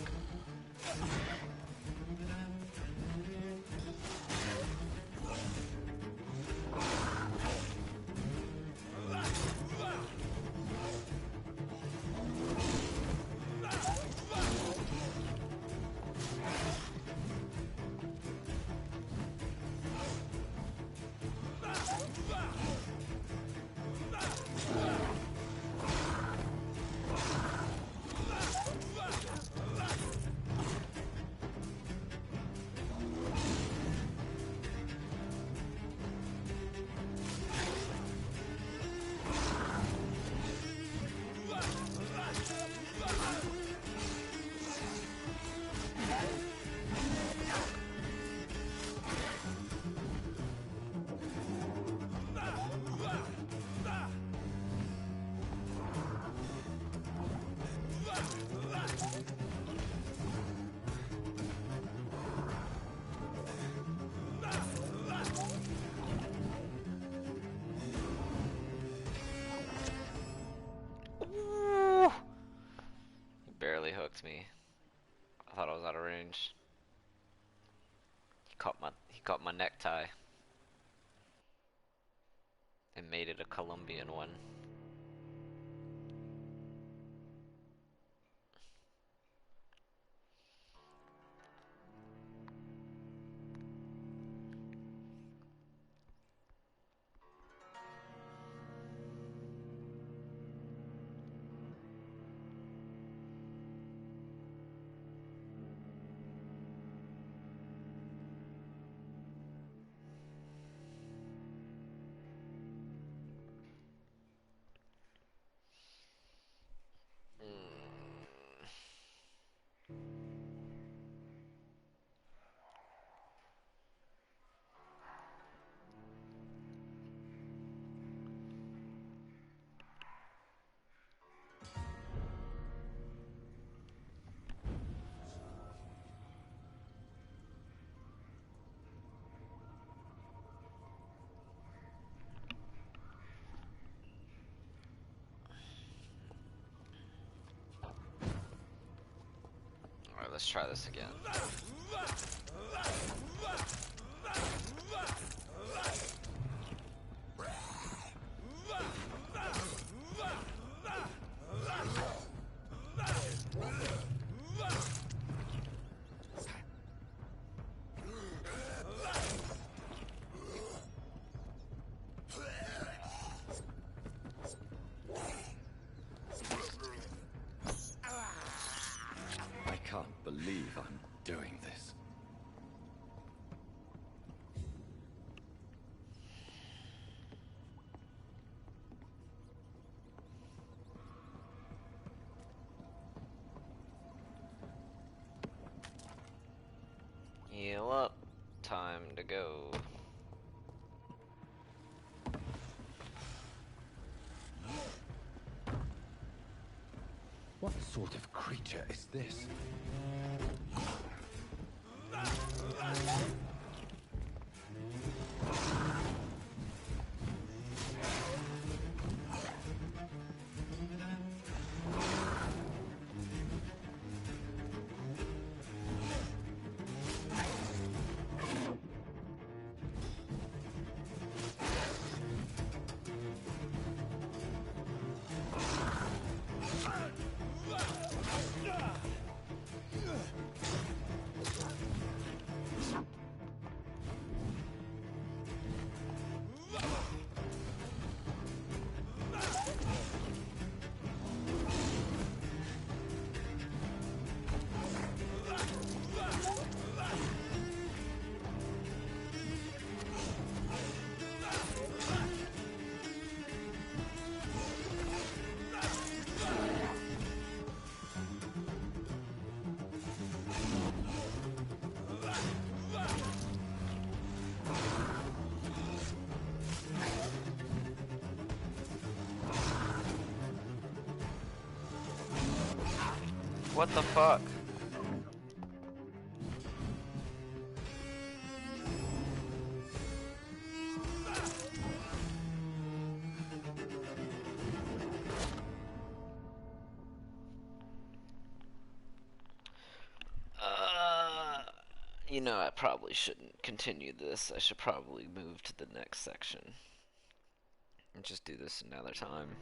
Barely hooked me. I thought I was out of range. He caught my necktie and made it a Colombian one. Alright, let's try this again. I can't believe I'm doing this. Heal up. Time to go. What sort of creature is this? What the fuck? You know, I probably shouldn't continue this. I should probably move to the next section. And just do this another time.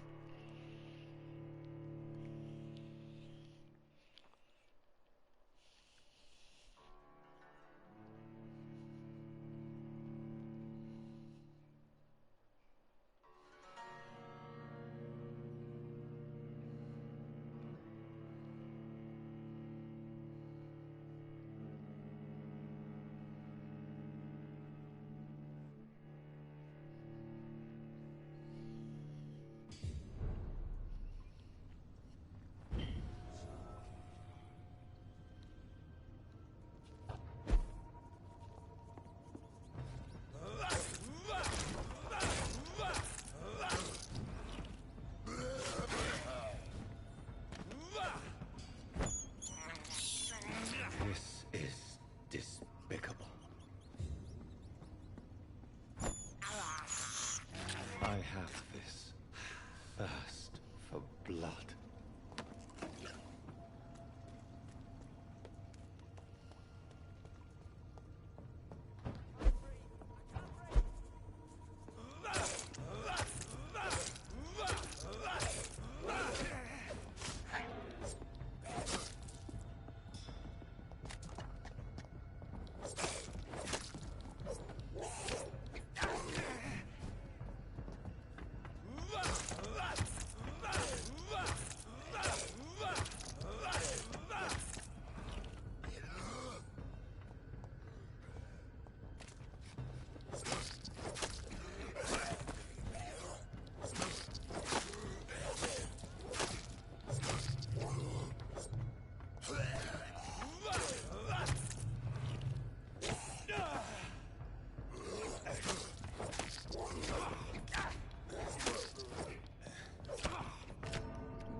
This is despicable. I have this thirst for blood.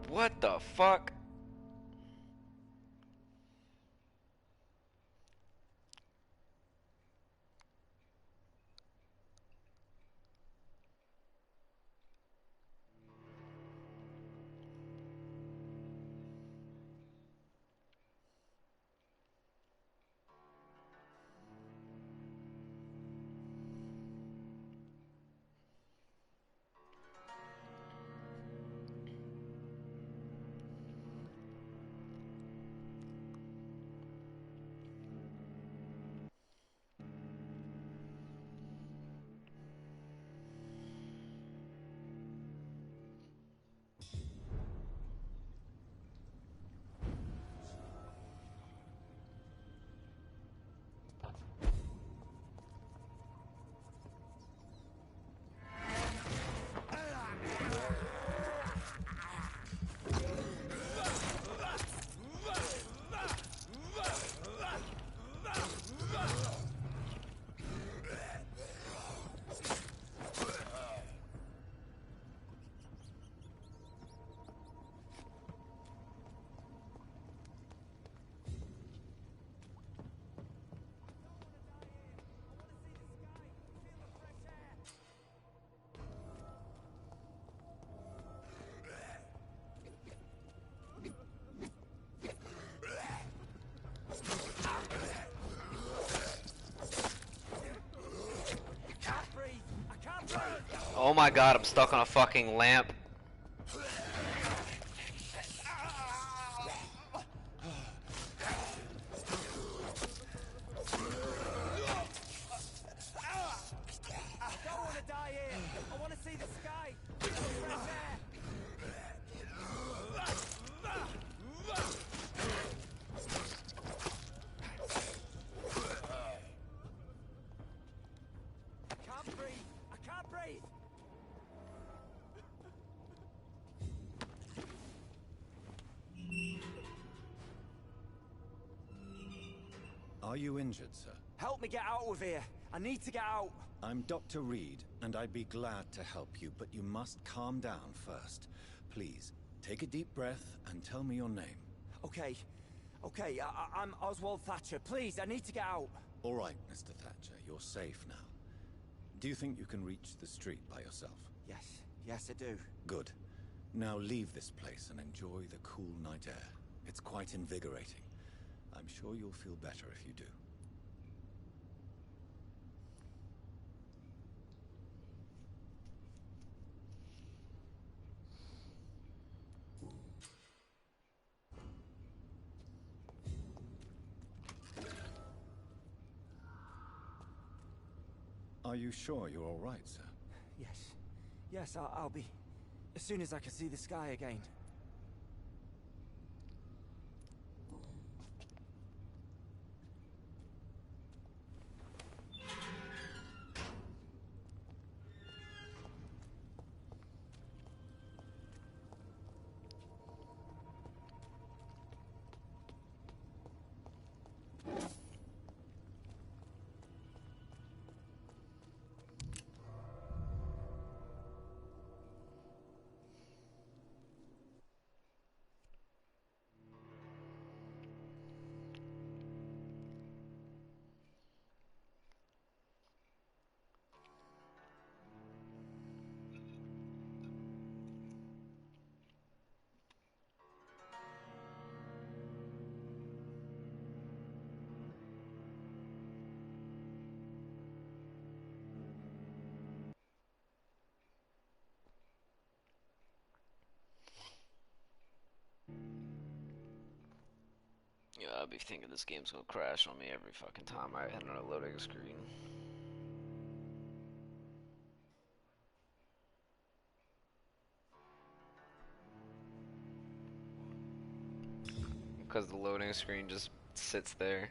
What the fuck? Oh my god, I'm stuck on a fucking lamp. Are you injured, sir? Help me get out of here. I need to get out. I'm Dr. Reed, and I'd be glad to help you, but you must calm down first. Please, take a deep breath and tell me your name. Okay. Okay, I'm Oswald Thatcher. Please, I need to get out. All right, Mr. Thatcher, you're safe now. Do you think you can reach the street by yourself? Yes. Yes, I do. Good. Now leave this place and enjoy the cool night air. It's quite invigorating. I'm sure you'll feel better if you do. Are you sure you're all right, sir? Yes. Yes, I'll be... as soon as I can see the sky again. Yeah, I'll be thinking this game's gonna crash on me every fucking time I hit on a loading screen. Because the loading screen just sits there.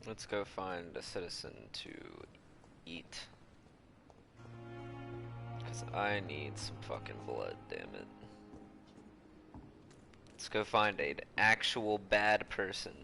Let's go find a citizen to eat. Because I need some fucking blood, damn it. Let's go find an actual bad person.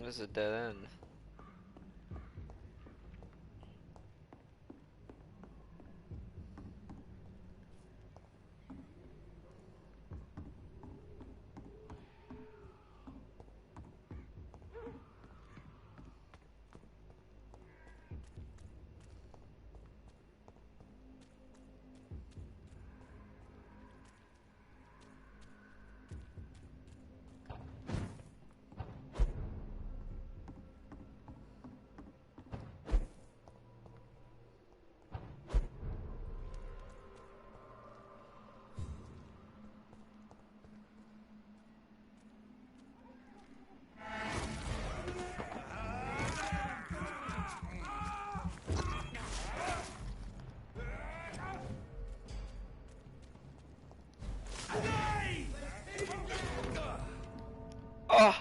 This is a dead end. Oh!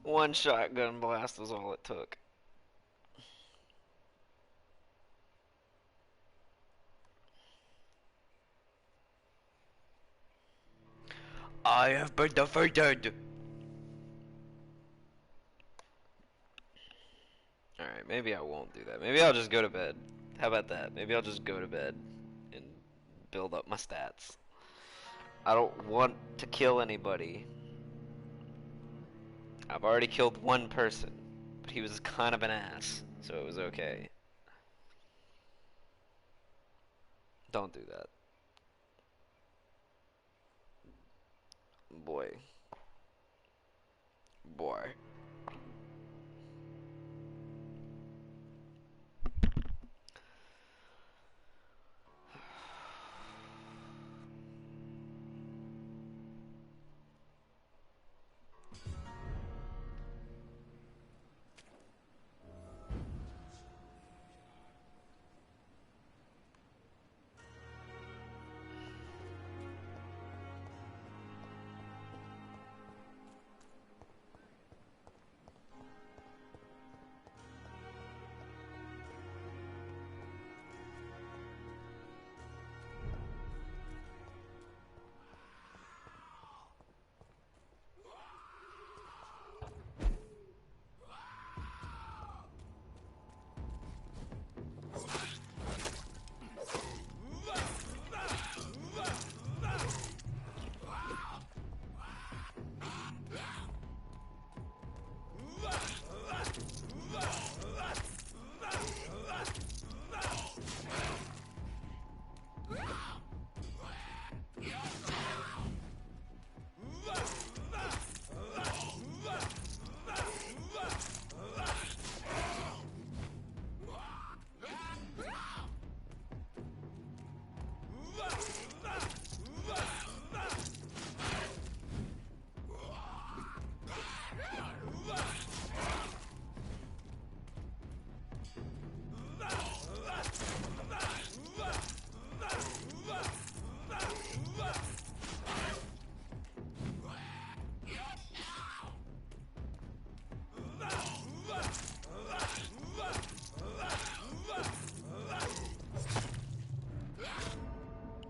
One shotgun blast was all it took. I have been defeated! Alright, maybe I won't do that. Maybe I'll just go to bed. How about that? Maybe I'll just go to bed and build up my stats. I don't want to kill anybody. I've already killed one person, but he was kind of an ass, so it was okay. Don't do that. Boy. Boy.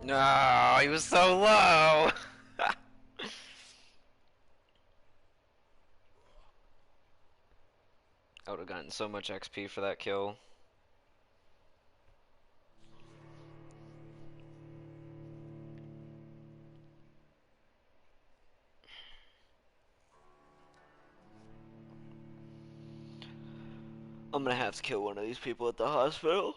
No, he was so low. I would have gotten so much XP for that kill. I'm gonna have to kill one of these people at the hospital.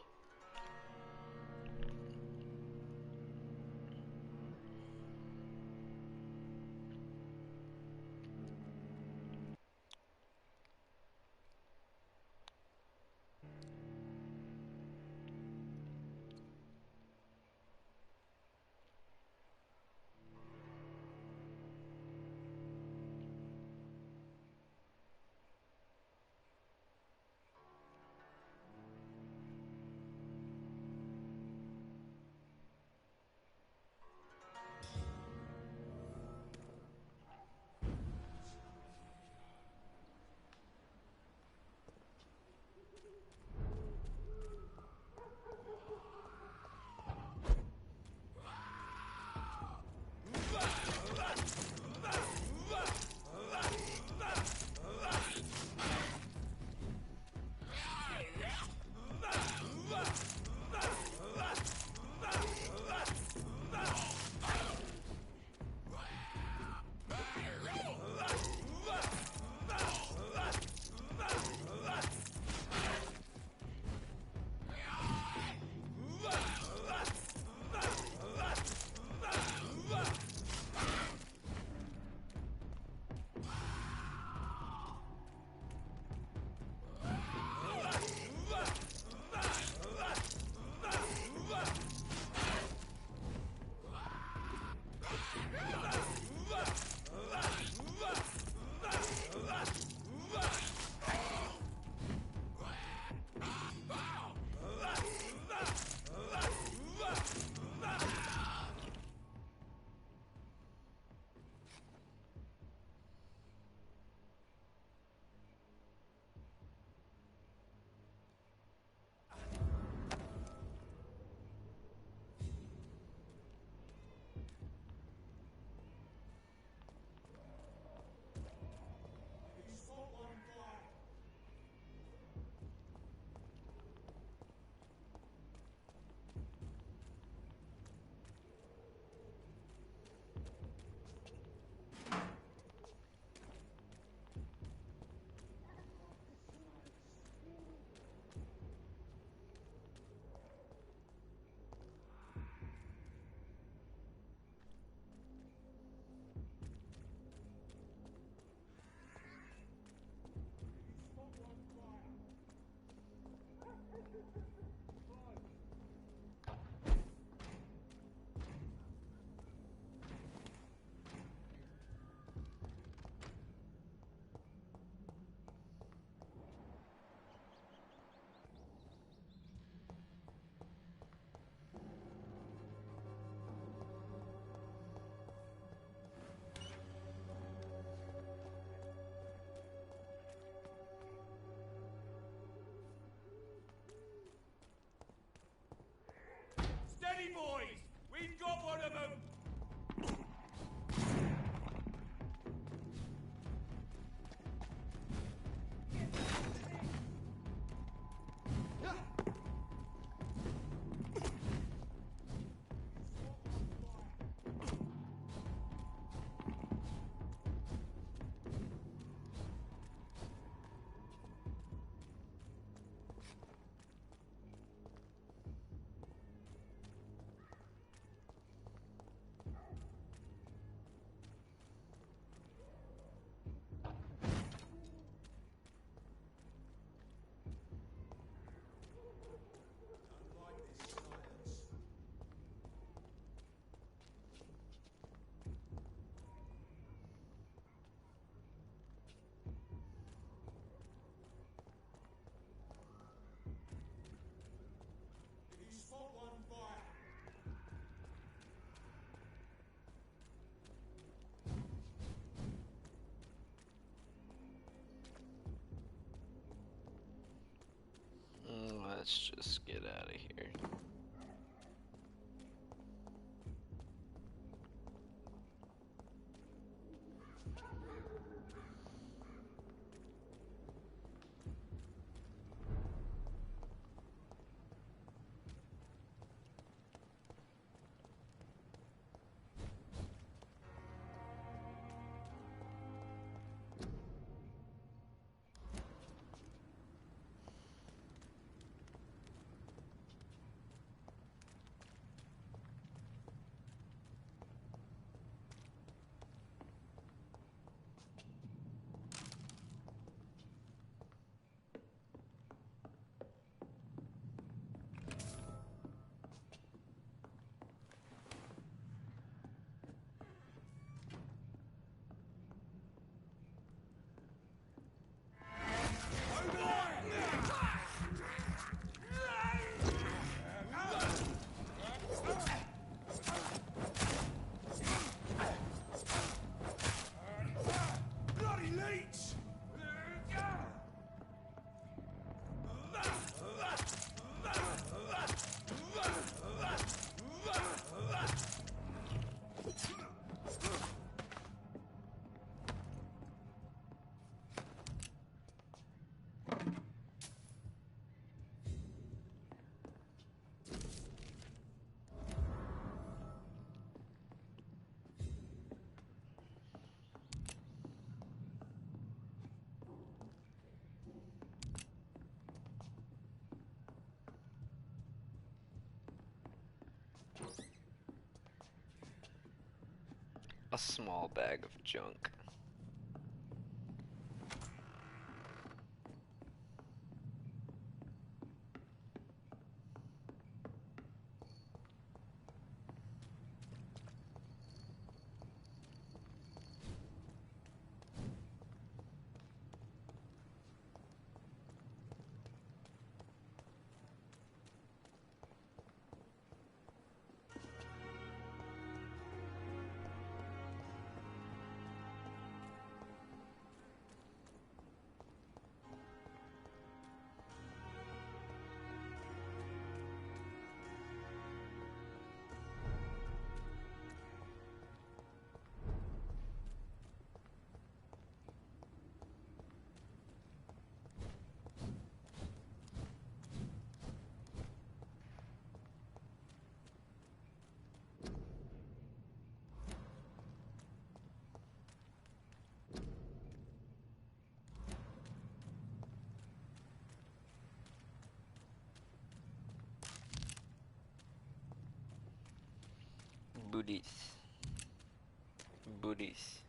Let's just get out of here. A small bag of junk. Booties. Booties.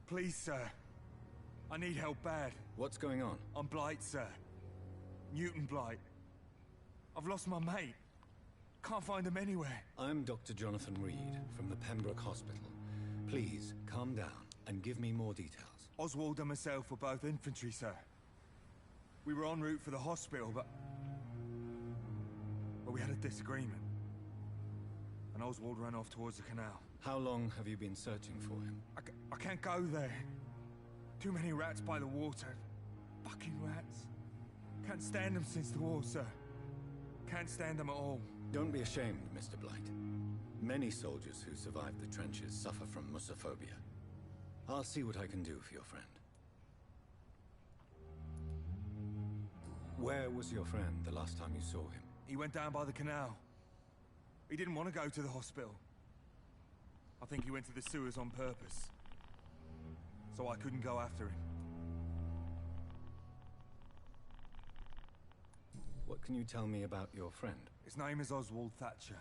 Please, sir. I need help bad. What's going on? I'm Blight, sir. Newton Blight. I've lost my mate. Can't find him anywhere. I'm Dr. Jonathan Reed from the Pembroke Hospital. Please, calm down and give me more details. Oswald and myself were both infantry, sir. We were en route for the hospital, but we had a disagreement. And Oswald ran off towards the canal. How long have you been searching for him? I can't go there. Too many rats by the water. Fucking rats. Can't stand them since the war, sir. Can't stand them at all. Don't be ashamed, Mr. Blight. Many soldiers who survived the trenches suffer from musophobia. I'll see what I can do for your friend. Where was your friend the last time you saw him? He went down by the canal. He didn't want to go to the hospital. I think he went to the sewers on purpose. So I couldn't go after him. What can you tell me about your friend? His name is Oswald Thatcher.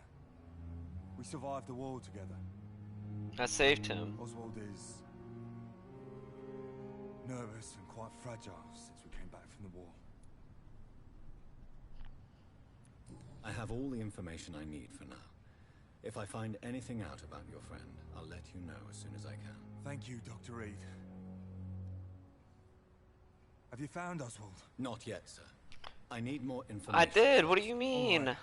We survived the war together. I saved him. Oswald is nervous and quite fragile since we came back from the war. I have all the information I need for now. If I find anything out about your friend, I'll let you know as soon as I can. Thank you, Dr. Reed. Have you found Oswald? Not yet, sir. I need more information. I did. What do you mean? Right.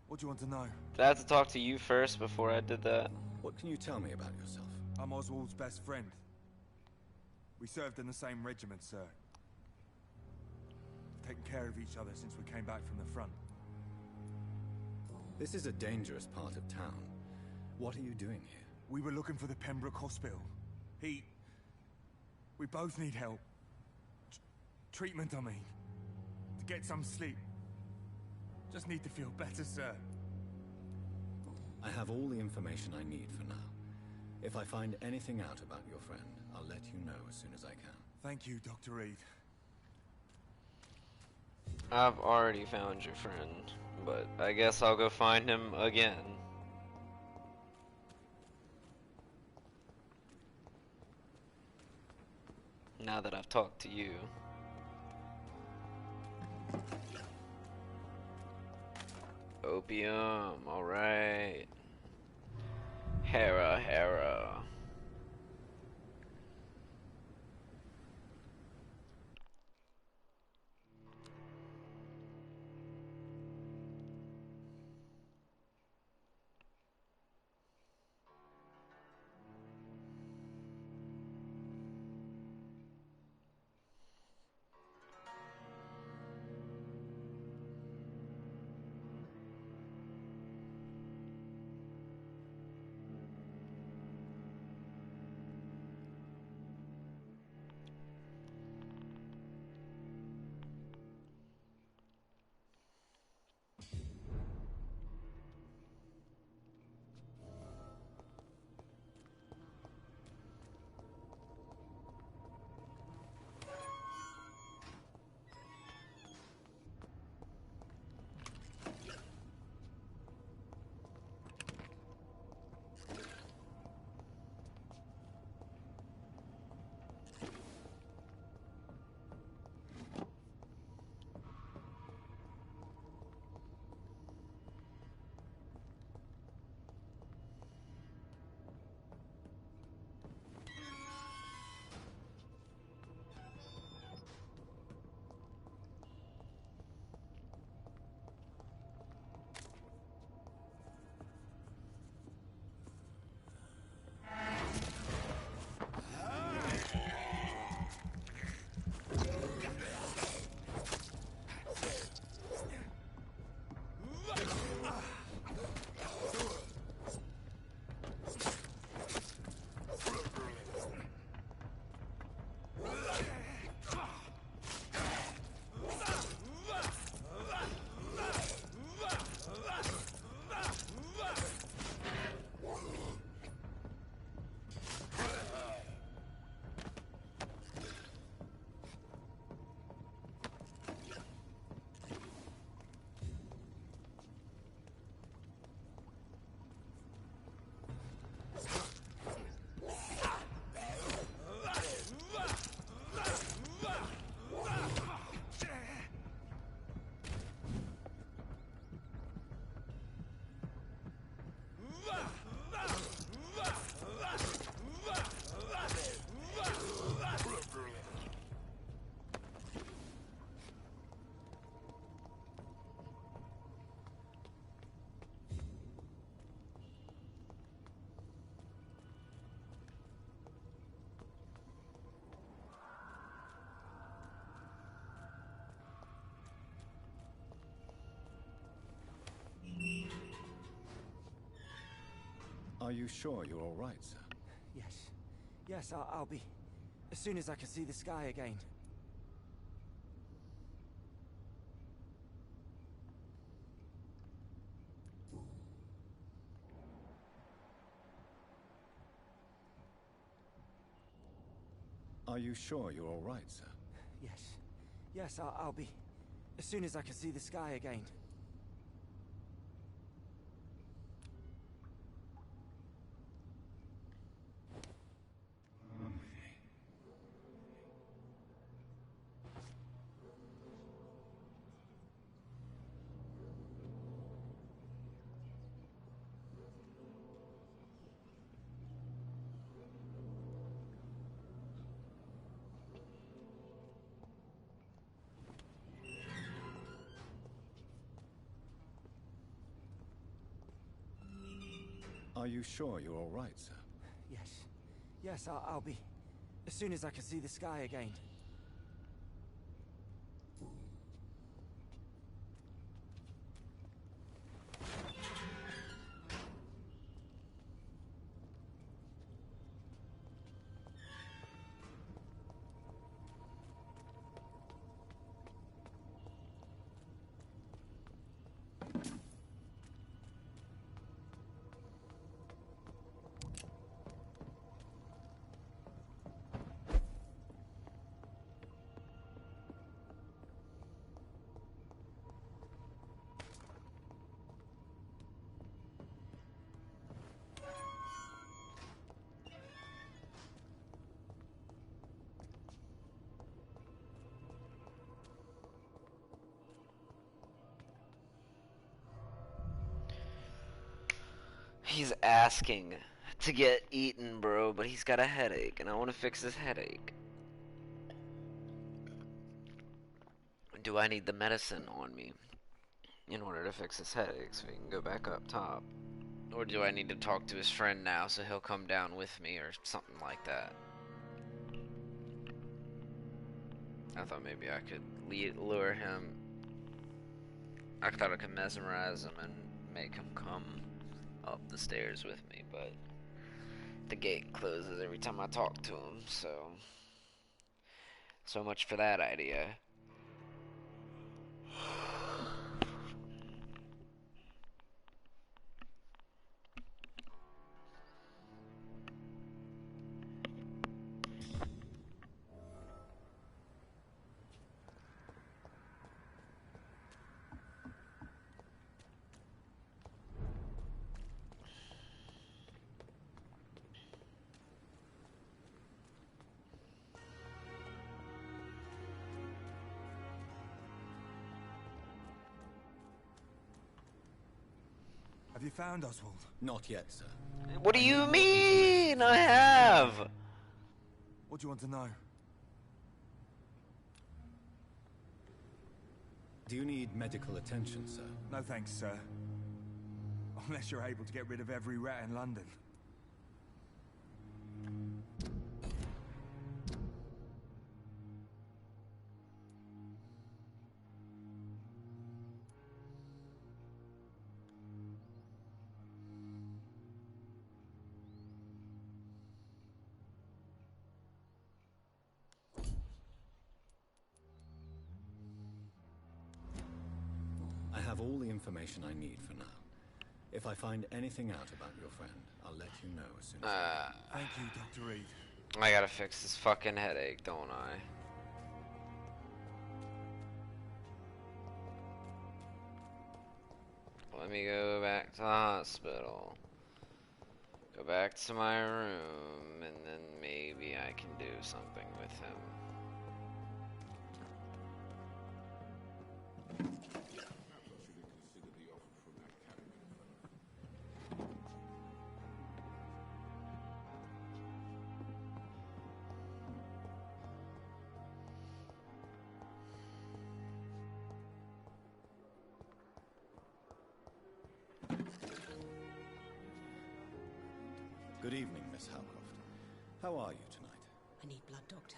What do you want to know? Did I have to talk to you first before I did that? What can you tell me about yourself? I'm Oswald's best friend. We served in the same regiment, sir. Taken care of each other since we came back from the front. This is a dangerous part of town. What are you doing here? We were looking for the Pembroke Hospital. We both need help. Treatment, I mean. To get some sleep. Just need to feel better, sir. I have all the information I need for now. If I find anything out about your friend, I'll let you know as soon as I can. Thank you, Dr. Reed. I've already found your friend, but I guess I'll go find him again. Now that I've talked to you. Opium, alright. Hera, Hera. you sure you're all right, sir? Yes. Yes, I'll be. As soon as I can see the sky again. Are you sure you're all right, sir? Yes. Yes, I'll be. As soon as I can see the sky again. Are you sure you're all right, sir? Yes. Yes, I'll be. As soon as I can see the sky again. He's asking to get eaten, bro, but he's got a headache, and I want to fix his headache. Do I need the medicine on me in order to fix his headache so he can go back up top? Or do I need to talk to his friend now so he'll come down with me or something like that? I thought maybe I could lure him. I thought I could mesmerize him and make him come up the stairs with me, but the gate closes every time I talk to him, so much for that idea. Have you found Oswald? Not yet, sir. What do you mean? I have! What do you want to know? Do you need medical attention, sir? No thanks, sir. Unless you're able to get rid of every rat in London. I have all the information I need for now. If I find anything out about your friend, I'll let you know as soon as I can. Thank you, Dr. Reed. I gotta fix this fucking headache, don't I? Let me go back to the hospital. Go back to my room, and then maybe I can do something with him. Good evening, Miss Howcroft. How are you tonight? I need blood, Doctor.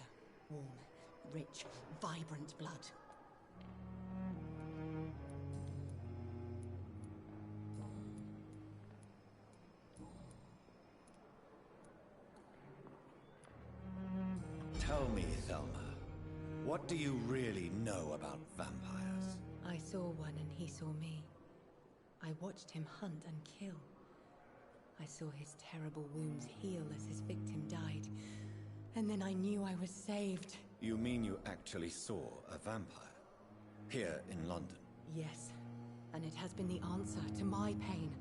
Warm, rich, vibrant blood. What do you really know about vampires? I saw one and he saw me. I watched him hunt and kill. I saw his terrible wounds heal as his victim died. And then I knew I was saved. You mean you actually saw a vampire? Here in London? Yes. And it has been the answer to my pain.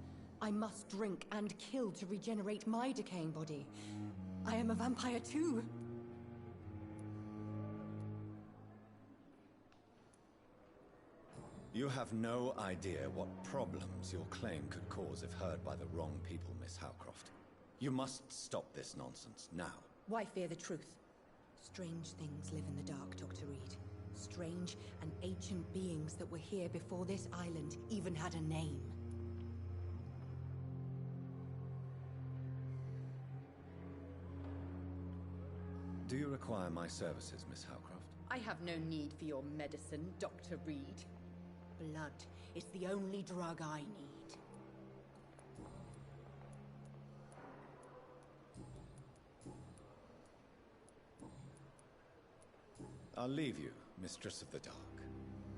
I must drink and kill to regenerate my decaying body. I am a vampire too. You have no idea what problems your claim could cause if heard by the wrong people, Miss Howcroft. You must stop this nonsense now. Why fear the truth? Strange things live in the dark, Dr. Reed. Strange and ancient beings that were here before this island even had a name. Do you require my services, Miss Howcroft? I have no need for your medicine, Dr. Reed. Blood is the only drug I need. I'll leave you, Mistress of the Dark,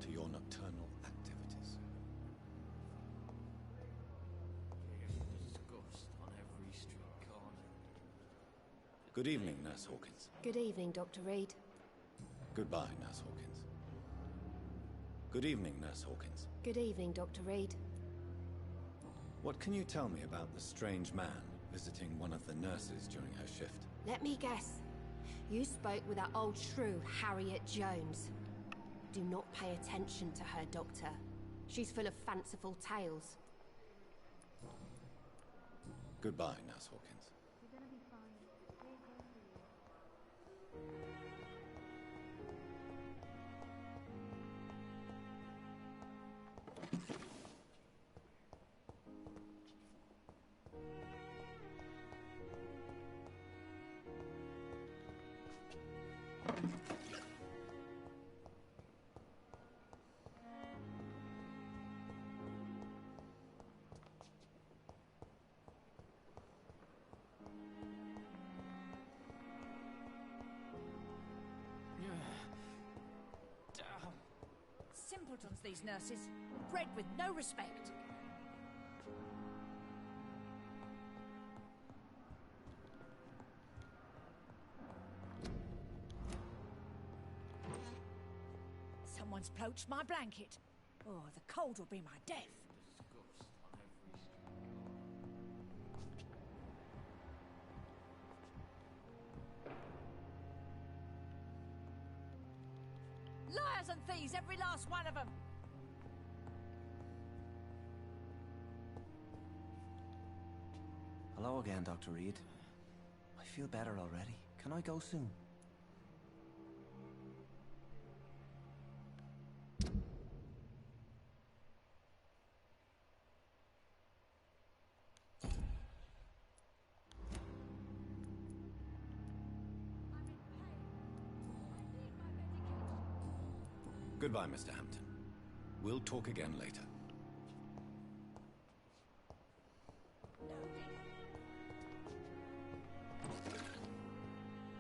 to your nocturnal activities. Disgust on every street corner. Good evening, Nurse Hawkins. Good evening, Dr. Reed. Goodbye, Nurse Hawkins. Good evening, Nurse Hawkins. Good evening, Dr. Reed. What can you tell me about the strange man visiting one of the nurses during her shift? Let me guess. You spoke with that old shrew, Harriet Jones. Do not pay attention to her, Doctor. She's full of fanciful tales. Goodbye, Nurse Hawkins. Simpletons, these nurses. Bred with no respect. Someone's poached my blanket. Oh, the cold will be my death. Liars and thieves, every last one of them! Hello again, Dr. Reed. I feel better already. Can I go soon? Goodbye, Mr. Hampton. We'll talk again later.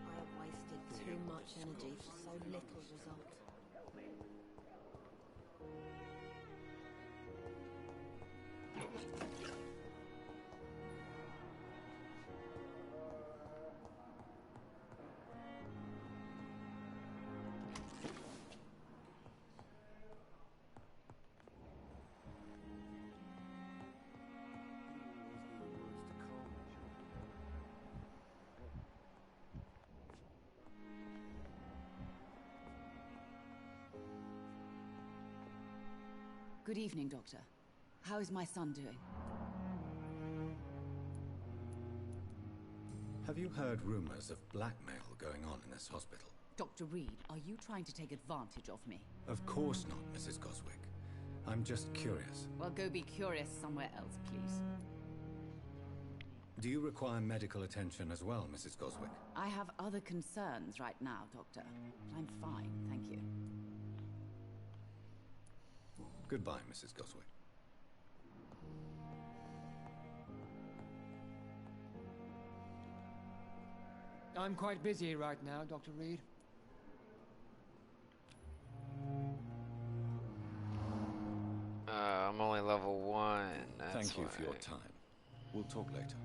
I have wasted too much energy for so little result. Good evening, Doctor. How is my son doing? Have you heard rumors of blackmail going on in this hospital? Dr. Reed, are you trying to take advantage of me? Of course not, Mrs. Goswick. I'm just curious. Well, go be curious somewhere else, please. Do you require medical attention as well, Mrs. Goswick? I have other concerns right now, Doctor. I'm fine, thank you. Goodbye, Mrs. Goswick. I'm quite busy right now, Dr. Reed. you for your time. We'll talk later.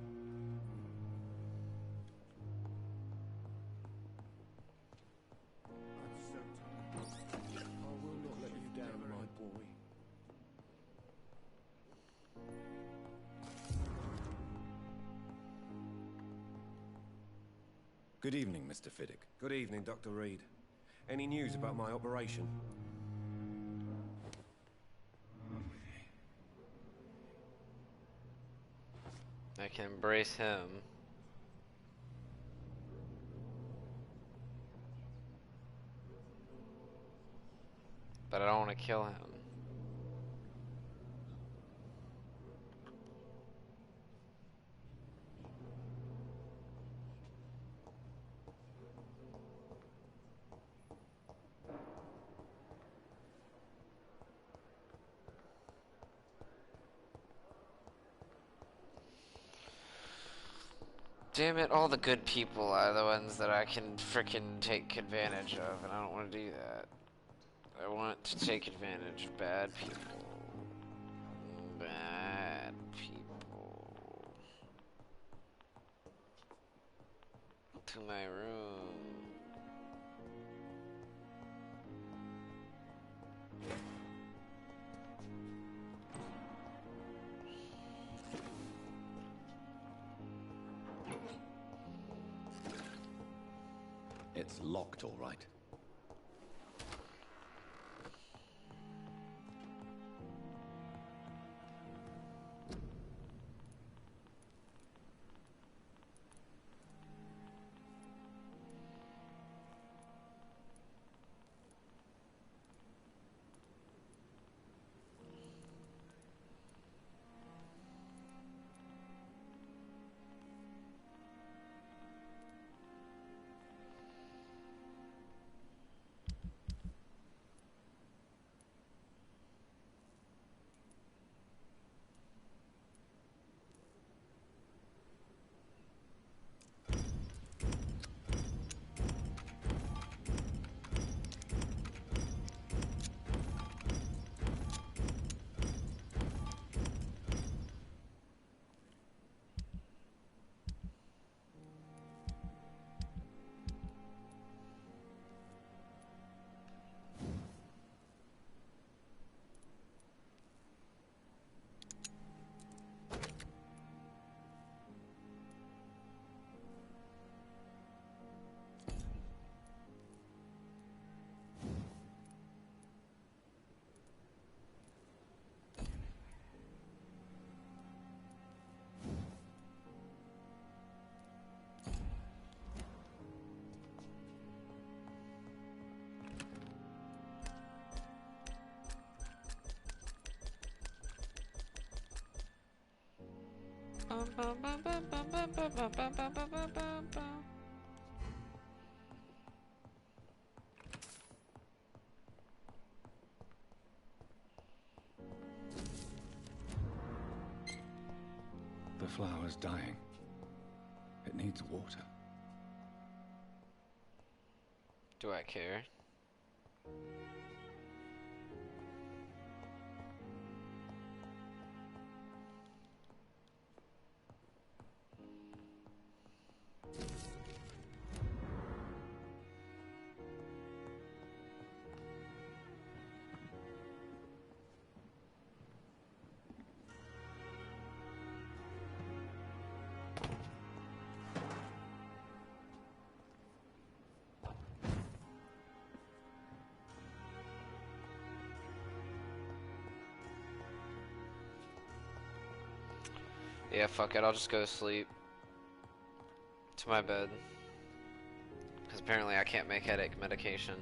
I'm so tired. I will not let you down, my boy. Good evening, Mr. Fiddick. Good evening, Dr. Reed. Any news about my operation? I can embrace him. But I don't want to kill him. Damn it, all the good people are the ones that I can frickin' take advantage of, and I don't want to do that. I want to take advantage of bad people. Bad people. To my room. It's locked, all right. The flower's dying. It needs water. Do I care? Yeah, fuck it, I'll just go to sleep. To my bed. Because apparently I can't make headache medication.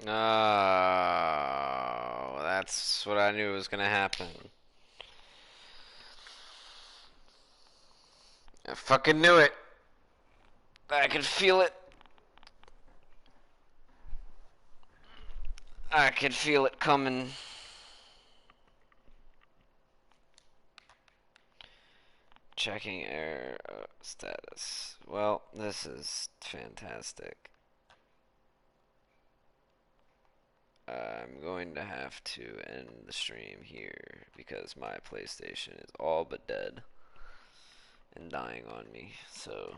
Oh, that's what I knew was gonna happen. I fucking knew it. I could feel it. I could feel it coming. Checking error status. Well, this is fantastic. I'm going to have to end the stream here because my PlayStation is all but dead and dying on me. So